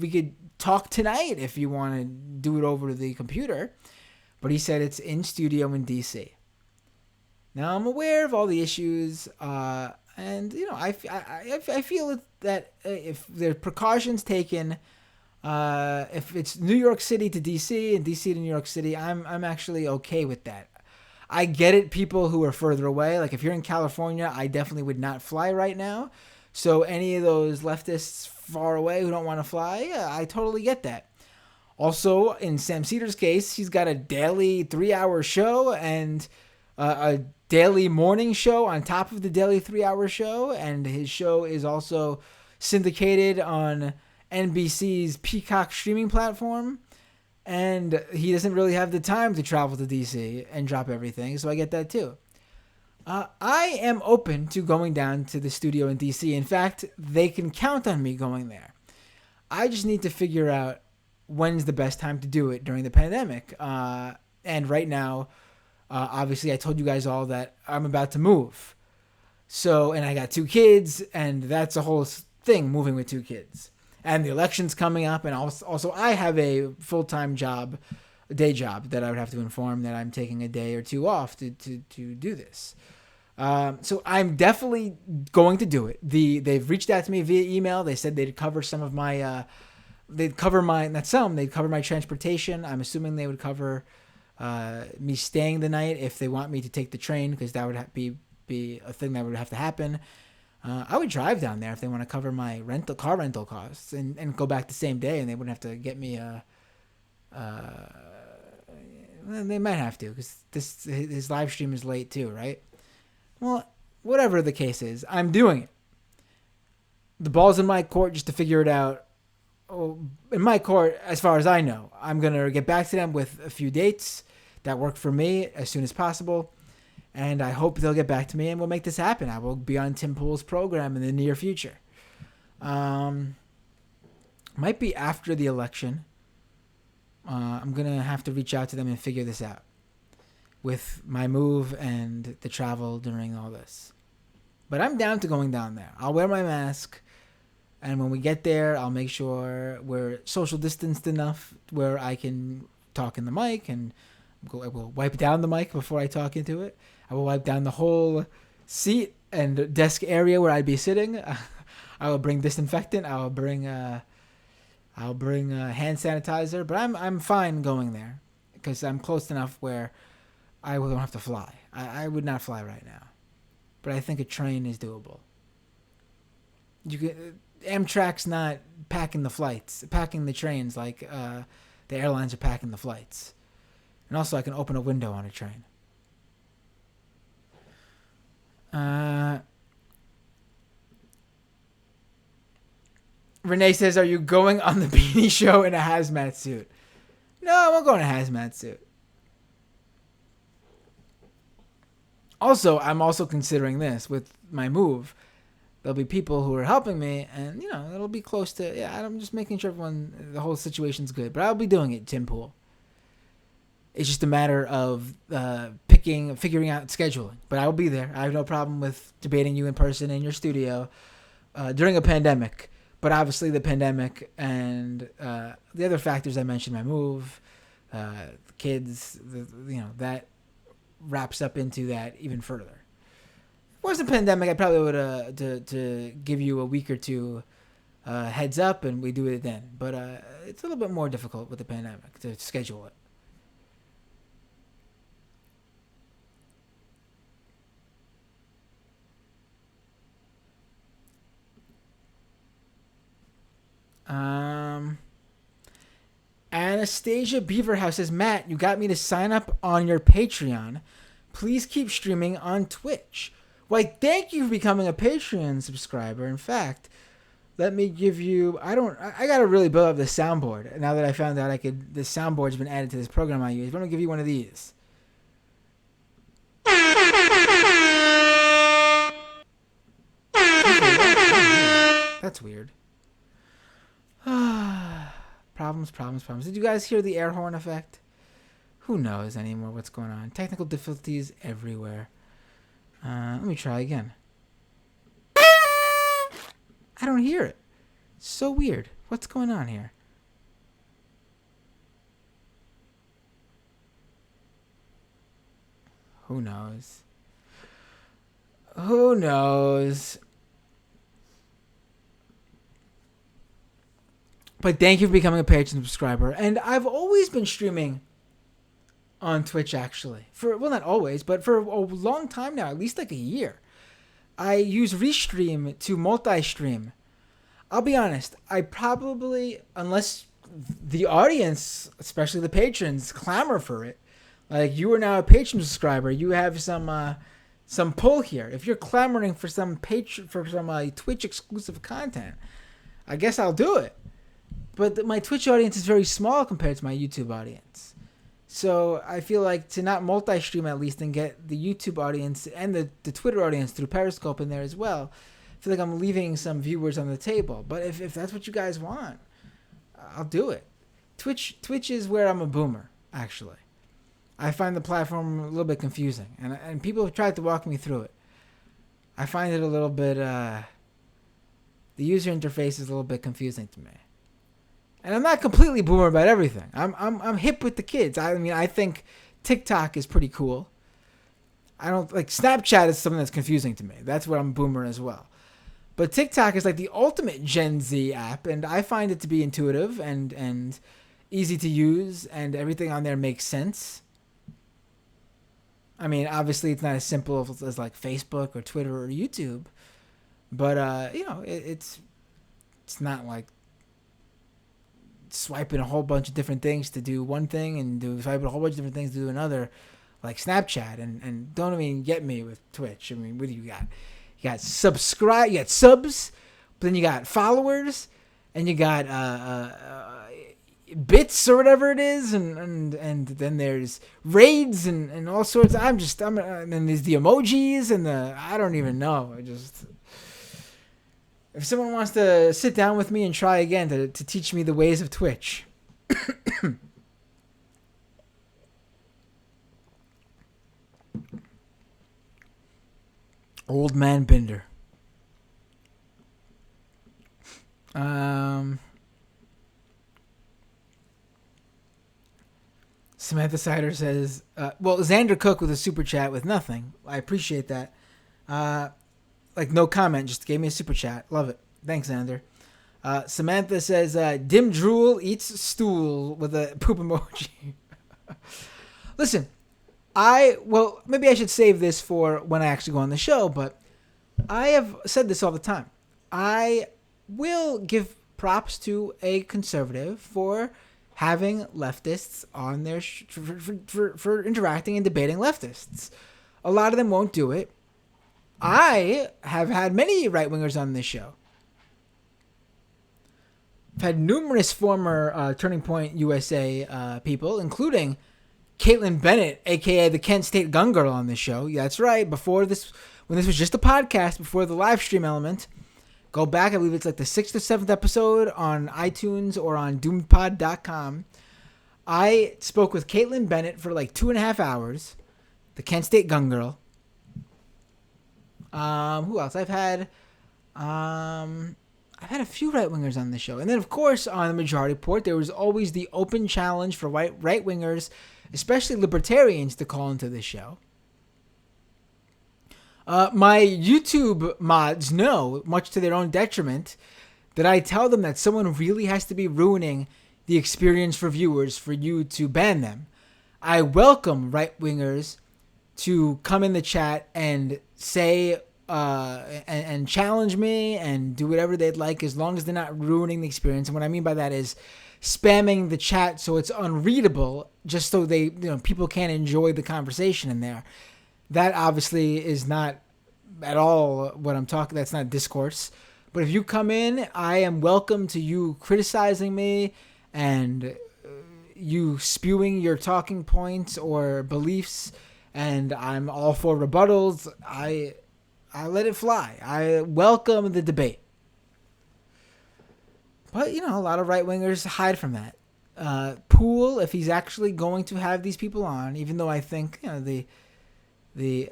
we could talk tonight if you want to do it over the computer. But he said it's in studio in DC. Now I'm aware of all the issues, and I feel that if there are precautions taken, if it's New York City to DC and DC to New York City, I'm actually okay with that. I get it, people who are further away. Like if you're in California, I definitely would not fly right now. So any of those leftists far away who don't want to fly, I totally get that. Also, in Sam Cedar's case, he's got a daily 3-hour show and a daily morning show on top of the daily 3-hour show. And his show is also syndicated on NBC's Peacock streaming platform. And he doesn't really have the time to travel to DC and drop everything. So I get that too. I am open to going down to the studio in DC. In fact, they can count on me going there. I just need to figure out when's the best time to do it during the pandemic. And right now, obviously, I told you guys all that I'm about to move. So, and I got 2 kids, and that's a whole thing, moving with 2 kids. And the election's coming up, and also I have a full-time job, a day job, that I would have to inform that I'm taking a day or 2 off to do this. So I'm definitely going to do it. They've reached out to me via email. They said they'd cover some of my... they'd cover my transportation. I'm assuming they would cover me staying the night if they want me to take the train, because that would be a thing that would have to happen. I would drive down there if they want to cover my car rental costs and go back the same day, and they wouldn't have to get me they might have to, because his live stream is late too, right? Well, whatever the case is, I'm doing it. The ball's in my court just to figure it out. In my court, as far as I know, I'm going to get back to them with a few dates that work for me as soon as possible. And I hope they'll get back to me and we'll make this happen. I will be on Tim Pool's program in the near future. Might be after the election. I'm going to have to reach out to them and figure this out with my move and the travel during all this. But I'm down to going down there. I'll wear my mask. And when we get there, I'll make sure we're social distanced enough where I can talk in the mic, and I will wipe down the mic before I talk into it. I will wipe down the whole seat and desk area where I'd be sitting. I will bring disinfectant. I'll bring hand sanitizer. But I'm fine going there because I'm close enough where I don't have to fly. I would not fly right now, but I think a train is doable. Amtrak's not packing the trains like the airlines are packing the flights. And also I can open a window on a train. Renee says, "Are you going on the Beanie Show in a hazmat suit?" No, I won't go in a hazmat suit. Also, I'm also considering this with my move. There'll be people who are helping me, and it'll be close to. Yeah, I'm just making sure the whole situation's good. But I'll be doing it, Tim Pool. It's just a matter of figuring out scheduling. But I will be there. I have no problem with debating you in person in your studio during a pandemic. But obviously the pandemic and the other factors I mentioned, my move, the kids, that wraps up into that even further. If it wasn't a pandemic, I probably would to give you a week or two heads up, and we do it then. But it's a little bit more difficult with the pandemic to schedule it. Anastasia Beaverhouse says, Matt, you got me to sign up on your Patreon. Please keep streaming on Twitch. Why, thank you for becoming a Patreon subscriber. In fact, let me give you... I got to really build up the soundboard. Now that I found out the soundboard's been added to this program I use. I'm going to give you one of these. That's weird. Problems. Did you guys hear the air horn effect? Who knows anymore what's going on? Technical difficulties everywhere. Let me try again. I don't hear it. It's so weird. What's going on here? Who knows? But thank you for becoming a Patreon subscriber. And I've always been streaming on Twitch, actually. Not always, but for a long time now, at least like a year. I use Restream to multi-stream. I'll be honest, I probably, unless the audience, especially the patrons, clamor for it, like you are now a Patreon subscriber, you have some pull here. If you're clamoring for some Twitch exclusive content, I guess I'll do it. But my Twitch audience is very small compared to my YouTube audience. So I feel like to not multi-stream at least and get the YouTube audience and the Twitter audience through Periscope in there as well, I feel like I'm leaving some viewers on the table. But if that's what you guys want, I'll do it. Twitch is where I'm a boomer, actually. I find the platform a little bit confusing. And people have tried to walk me through it. I find it a little bit... the user interface is a little bit confusing to me. And I'm not completely boomer about everything. I'm hip with the kids. I mean, I think TikTok is pretty cool. I don't like Snapchat is something that's confusing to me. That's where I'm boomer as well. But TikTok is like the ultimate Gen Z app, and I find it to be intuitive and easy to use, and everything on there makes sense. I mean, obviously, it's not as simple as like Facebook or Twitter or YouTube, but it's not like swiping a whole bunch of different things to do one thing and swiping a whole bunch of different things to do another, like Snapchat. And don't even get me with Twitch. I mean, what do you got? You got subscribe, you got subs, but then you got followers, and you got bits or whatever it is, and then there's raids and all sorts. And then there's the emojis and I don't even know. If someone wants to sit down with me and try again to teach me the ways of Twitch. Old man Binder. Samantha Sider says, Xander Cook with a super chat with nothing. I appreciate that. Like no comment, just gave me a super chat. Love it. Thanks, Xander. Samantha says, Dim Drool eats stool with a poop emoji. Listen, maybe I should save this for when I actually go on the show, but I have said this all the time. I will give props to a conservative for having leftists on their for interacting and debating leftists. A lot of them won't do it. I have had many right-wingers on this show. I've had numerous former Turning Point USA people, including Caitlin Bennett, a.k.a. the Kent State Gun Girl, on this show. Yeah, that's right. Before this, when this was just a podcast, before the live stream element, go back. I believe it's like the 6th or 7th episode on iTunes or on doomedpod.com. I spoke with Caitlin Bennett for like 2.5 hours, the Kent State Gun Girl. Who else? I've had a few right-wingers on the show. And then, of course, on the Majority Report, there was always the open challenge for right-wingers, especially libertarians, to call into this show. My YouTube mods know, much to their own detriment, that I tell them that someone really has to be ruining the experience for viewers for you to ban them. I welcome right-wingers to come in the chat and say and challenge me and do whatever they'd like, as long as they're not ruining the experience. And what I mean by that is spamming the chat so it's unreadable, just so people can't enjoy the conversation in there. That obviously is not at all what I'm talking. That's not discourse. But if you come in, I am welcome to you criticizing me and you spewing your talking points or beliefs, and I'm all for rebuttals. I let it fly. I welcome the debate. But, a lot of right-wingers hide from that. Poole, if he's actually going to have these people on, even though I think, the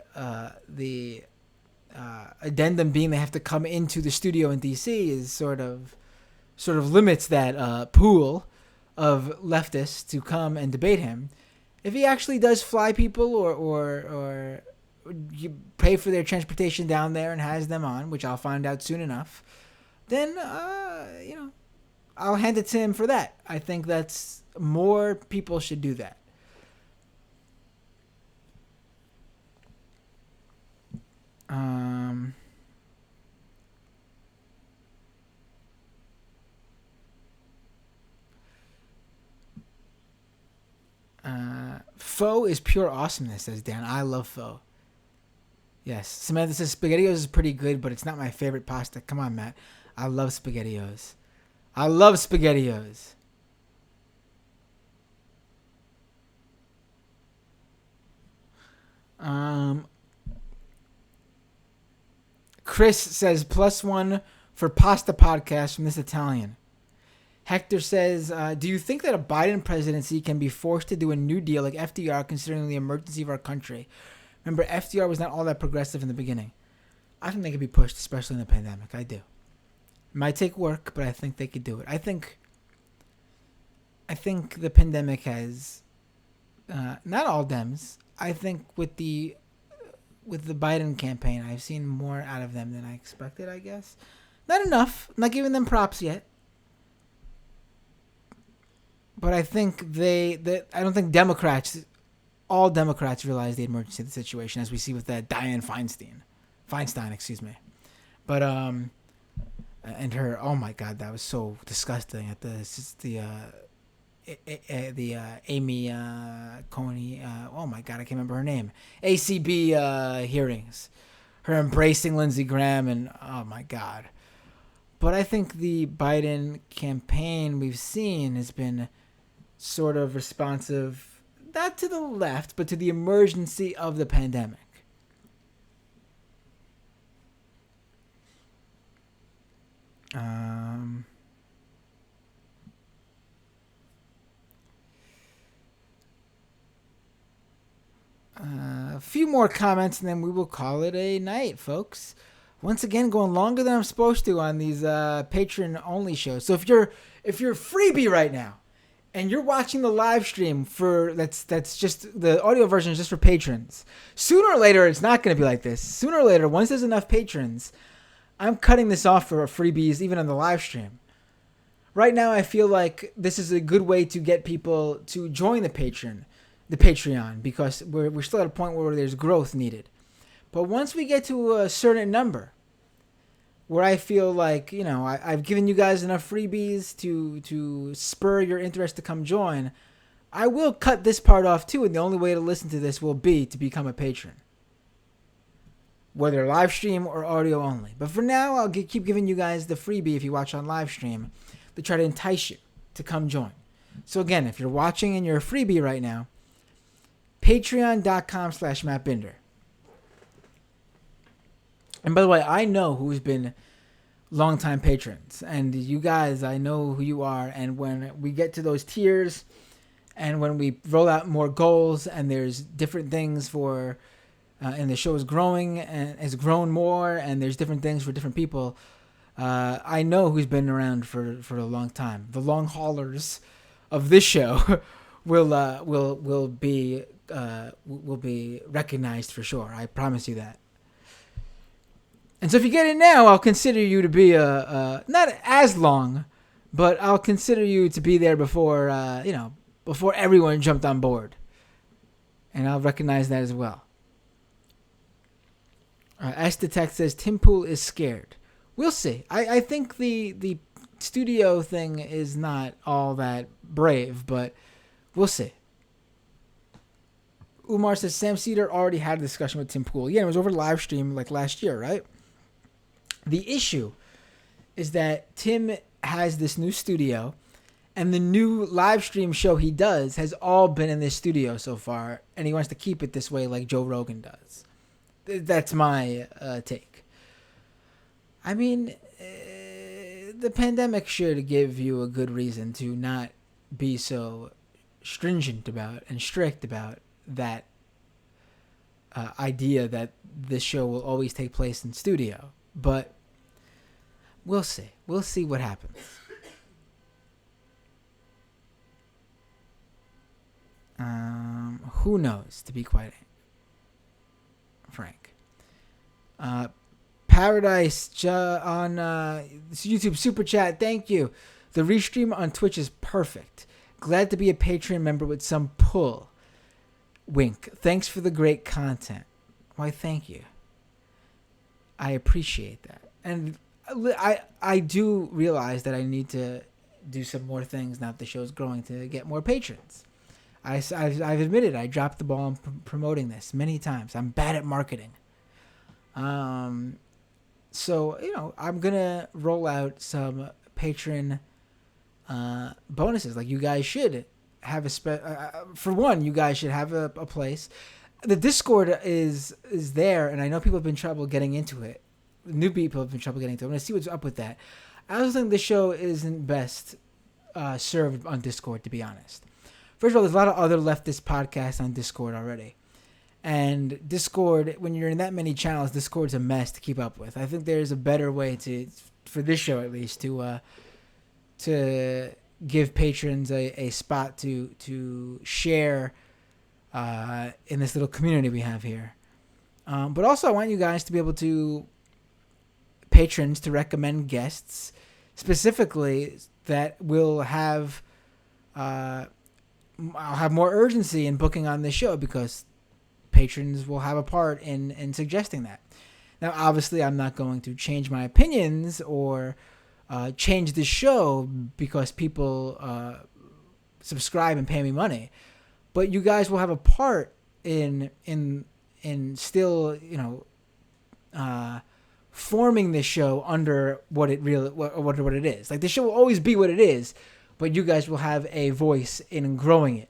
addendum being they have to come into the studio in D.C. is sort of limits that pool of leftists to come and debate him. If he actually does fly people or you pay for their transportation down there and has them on, which I'll find out soon enough, then I'll hand it to him for that. I think that's more people should do that. Pho is pure awesomeness, says Dan. I love pho. Yes. Samantha says SpaghettiOs is pretty good, but it's not my favorite pasta. Come on, Matt. I love SpaghettiOs. I love SpaghettiOs. Chris says +1 for pasta podcast from this Italian. Hector says, do you think that a Biden presidency can be forced to do a new deal like FDR, considering the emergency of our country? Remember, FDR was not all that progressive in the beginning. I think they could be pushed, especially in the pandemic. I do. It might take work, but I think they could do it. I think the pandemic has, not all Dems. I think with the Biden campaign, I've seen more out of them than I expected, I guess. Not enough. I'm not giving them props yet. But I think I don't think all Democrats realize the emergency of the situation, as we see with that Dianne Feinstein, excuse me. But, and her, oh my God, that was so disgusting at the Amy Coney, oh my God, I can't remember her name. ACB hearings. Her embracing Lindsey Graham, and oh my God. But I think the Biden campaign we've seen has been sort of responsive, not to the left, but to the emergency of the pandemic. A few more comments and then we will call it a night, folks. Once again, going longer than I'm supposed to on these patron-only shows. So if you're freebie right now, and you're watching the live stream that's just the audio version is just for patrons. Sooner or later, it's not going to be like this. Sooner or later, once there's enough patrons, I'm cutting this off for freebies even on the live stream. Right now, I feel like this is a good way to get people to join the Patreon, because we're still at a point where there's growth needed. But once we get to a certain number, where I feel like, I've given you guys enough freebies to spur your interest to come join, I will cut this part off too, and the only way to listen to this will be to become a patron. Whether live stream or audio only. But for now, I'll keep giving you guys the freebie if you watch on live stream. to try to entice you to come join. So again, if you're watching and you're a freebie right now, patreon.com/MattBinder. And by the way, I know who's been longtime patrons, and you guys, I know who you are. And when we get to those tiers, and when we roll out more goals, and there's different things for, and the show is growing and has grown more, and there's different things for different people. I know who's been around for a long time. The long haulers of this show will be recognized for sure. I promise you that. And so if you get in now, I'll consider you to be not as long, but I'll consider you to be there before before everyone jumped on board, and I'll recognize that as well. S Detect says Tim Pool is scared. We'll see. I think the studio thing is not all that brave, but we'll see. Umar says Sam Cedar already had a discussion with Tim Pool. Yeah, it was over live stream like last year, right? The issue is that Tim has this new studio, and the new live stream show he does has all been in this studio so far, and he wants to keep it this way like Joe Rogan does. That's my take. I mean, the pandemic should give you a good reason to not be so stringent about and strict about that idea that this show will always take place in studio. But we'll see. We'll see what happens. Who knows, to be quite frank. Paradise on YouTube Super Chat, thank you. The restream on Twitch is perfect. Glad to be a Patreon member with some pull. Wink. Thanks for the great content. Why, thank you. I appreciate that. And I do realize that I need to do some more things now that the show's growing to get more patrons. I've admitted I dropped the ball on promoting this many times. I'm bad at marketing. So, I'm going to roll out some patron bonuses. Like, you guys should have for one, you guys should have a place. The Discord is there, and I know people have been trouble getting into it. New people have been trouble getting into it. I'm going to see what's up with that. I also think the show isn't best served on Discord, to be honest. First of all, there's a lot of other leftist podcasts on Discord already. And Discord, when you're in that many channels, Discord's a mess to keep up with. I think there's a better way for this show at least, to give patrons a spot to share in this little community we have here. But also, I want you guys to be able to, patrons, to recommend guests specifically that will have I'll have more urgency in booking on this show, because patrons will have a part in suggesting that. Now, obviously, I'm not going to change my opinions or change the show because people subscribe and pay me money, but you guys will have a part in still, forming this show under what it is. Like, the show will always be what it is, but you guys will have a voice in growing it.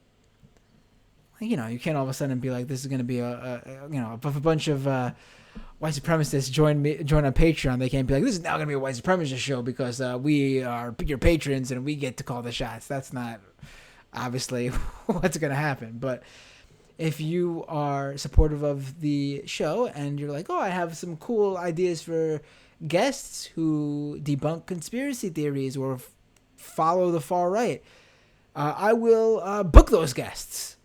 You can't all of a sudden be like, this is going to be a bunch of white supremacists join on Patreon. They can't be like, this is now going to be a white supremacist show because we are your patrons and we get to call the shots. That's not obviously what's going to happen. But if you are supportive of the show and you're like, oh, I have some cool ideas for guests who debunk conspiracy theories or follow the far right, I will book those guests.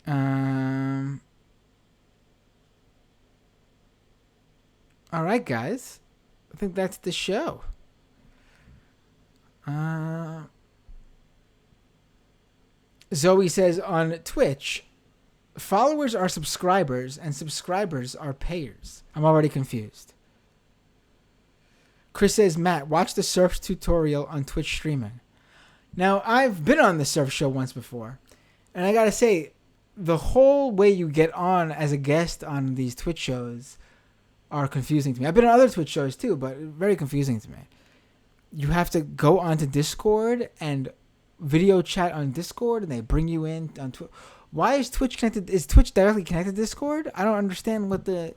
All right, guys. I think that's the show. Zoe says on Twitch, followers are subscribers and subscribers are payers. I'm already confused. Chris says, Matt, watch the surf tutorial on Twitch streaming. Now, I've been on the surf show once before, and I gotta say, the whole way you get on as a guest on these Twitch shows are confusing to me. I've been on other Twitch shows too, but very confusing to me. You have to go onto Discord and video chat on Discord, and they bring you in on Twitch. Why is Twitch connected? Is Twitch directly connected to Discord? I don't understand what the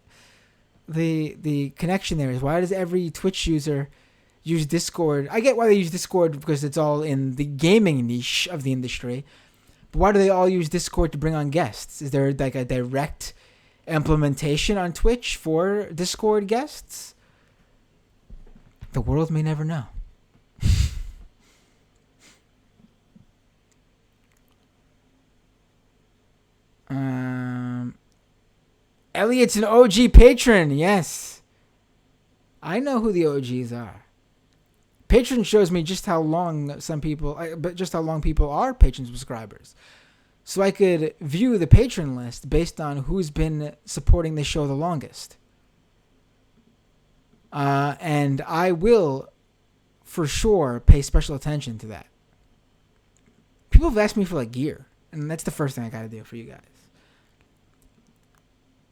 connection there is. Why does every Twitch user use Discord? I get why they use Discord because it's all in the gaming niche of the industry. But why do they all use Discord to bring on guests? Is there like a direct implementation on Twitch for Discord guests? The world may never know. Elliot's an OG patron. Yes. I know who the OGs are. Patron shows me just how long people are patron subscribers. So I could view the patron list based on who's been supporting the show the longest. And I will, for sure, pay special attention to that. People have asked me for like gear, and that's the first thing I gotta do for you guys.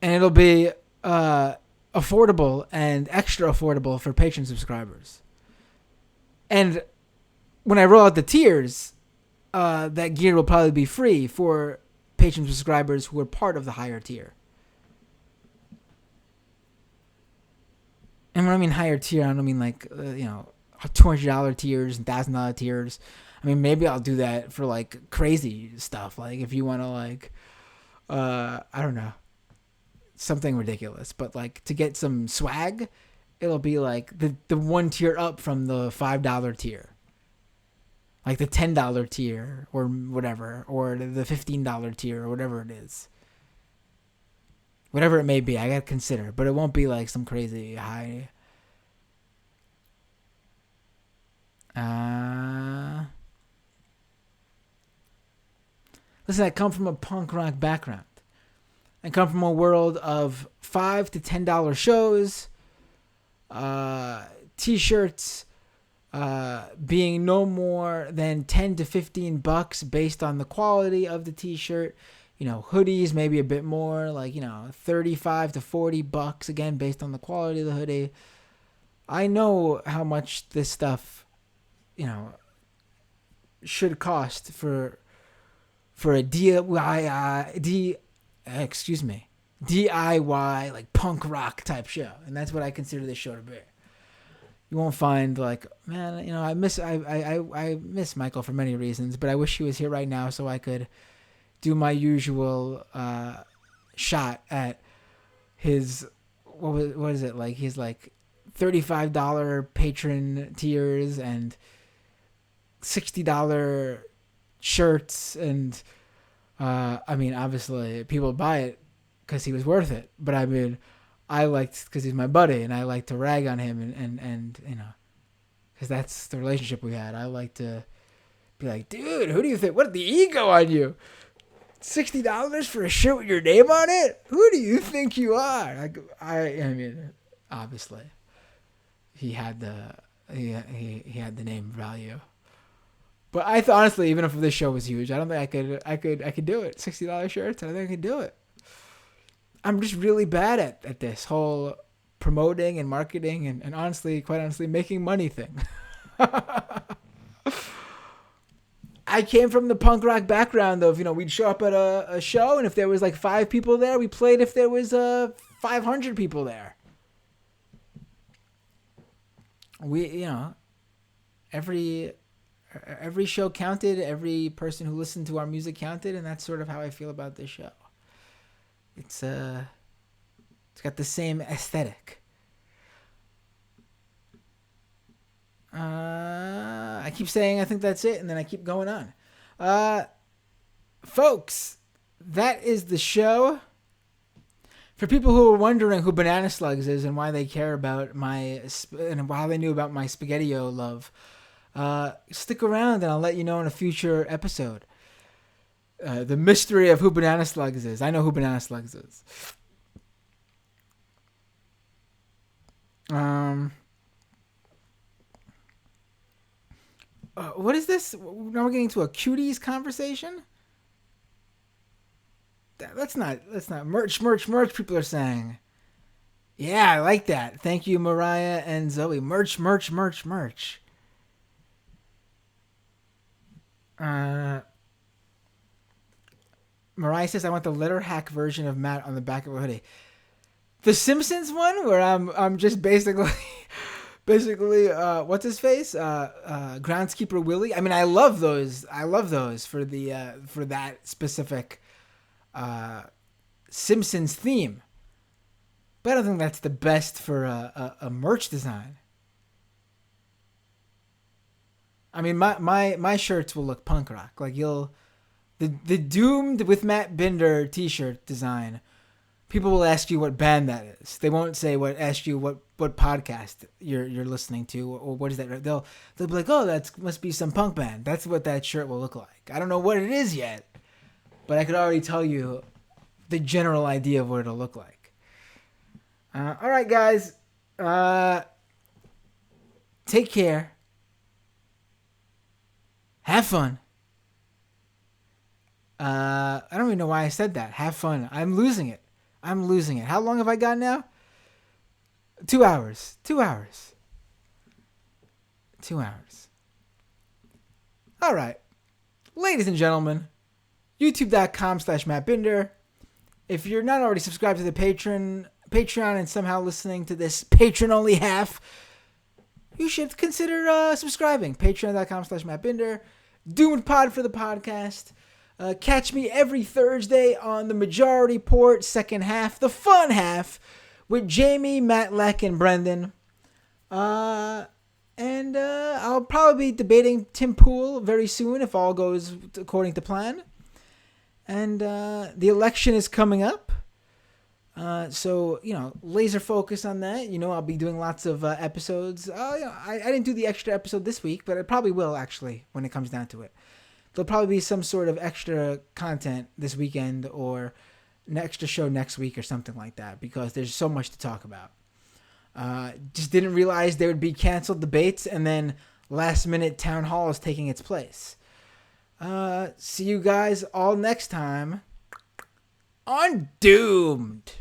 And it'll be affordable and extra affordable for patron subscribers. And when I roll out the tiers, that gear will probably be free for patron subscribers who are part of the higher tier. And when I mean higher tier, I don't mean like, $200 tiers and $1,000 tiers. I mean, maybe I'll do that for like crazy stuff. Like if you want to like, I don't know, something ridiculous. But like to get some swag, it'll be like the one tier up from the $5 tier. Like the $10 tier or whatever, or the $15 tier or whatever it is. Whatever it may be, I gotta consider. But it won't be like some crazy high. Listen, I come from a punk rock background. I come from a world of $5 to $10 shows, t-shirts, being no more than $10 to $15 based on the quality of the t-shirt. Hoodies maybe a bit more, like, $35 to $40 again based on the quality of the hoodie. I know how much this stuff, should cost for a DIY like punk rock type show, and that's what I consider this show to be. You won't find like, man, I miss Michael for many reasons, but I wish he was here right now so I could do my usual shot at his what is it like? He's like $35 patron tiers and $60 shirts, and obviously people buy it because he was worth it, but I liked because he's my buddy and I like to rag on him and because that's the relationship we had. I like to be like, dude, who do you think? What the ego on you? $60 for a shirt with your name on it? Who do you think you are? Like, obviously he had the name value. But I thought, honestly, even if this show was huge, I don't think I could do it. $60 shirts, I don't think I could do it. I'm just really bad at this whole promoting and marketing and honestly, quite honestly, making money thing. I came from the punk rock background of, we'd show up at a show, and if there was like 5 people there, we played if there was 500 people there. We, every show counted, every person who listened to our music counted, and that's sort of how I feel about this show. It's got the same aesthetic. I keep saying I think that's it, and then I keep going on. Folks, that is the show. For people who are wondering who Banana Slugs is and why they care about and how they knew about my Spaghetti-O love, stick around and I'll let you know in a future episode. The mystery of who Banana Slugs is. I know who Banana Slugs is. What is this? Now we're getting to a cuties conversation? let's not merch. People are saying. Yeah, I like that. Thank you, Mariah and Zoe. Merch. Mariah says, I want the letter hack version of Matt on the back of a hoodie. The Simpsons one, where I'm just basically what's his face? Groundskeeper Willie. I mean, I love those for that specific Simpsons theme. But I don't think that's the best for a merch design. I mean, my shirts will look punk rock. Like the Doomed with Matt Binder t-shirt design. People will ask you what band that is. They won't ask you what podcast you're listening to or what is that. They'll be like, oh, that must be some punk band. That's what that shirt will look like. I don't know what it is yet, but I could already tell you the general idea of what it'll look like. All right, guys. Take care. Have fun. I don't even know why I said that. Have fun. I'm losing it. How long have I got now? 2 hours. 2 hours. All right. Ladies and gentlemen, youtube.com/MattBinder. If you're not already subscribed to the Patreon and somehow listening to this patron-only half, you should consider subscribing. Patreon.com/MattBinder. Doomed Pod for the podcast. Catch me every Thursday on the Majority Port second half, the fun half, with Jamie, Matt Leck, and Brendan. And I'll probably be debating Tim Pool very soon if all goes according to plan. And the election is coming up. So, laser focus on that. I'll be doing lots of episodes. I didn't do the extra episode this week, but I probably will, actually, when it comes down to it. There'll probably be some sort of extra content this weekend or an extra show next week or something like that because there's so much to talk about. Just didn't realize there would be canceled debates and then last minute town hall is taking its place. See you guys all next time on Doomed.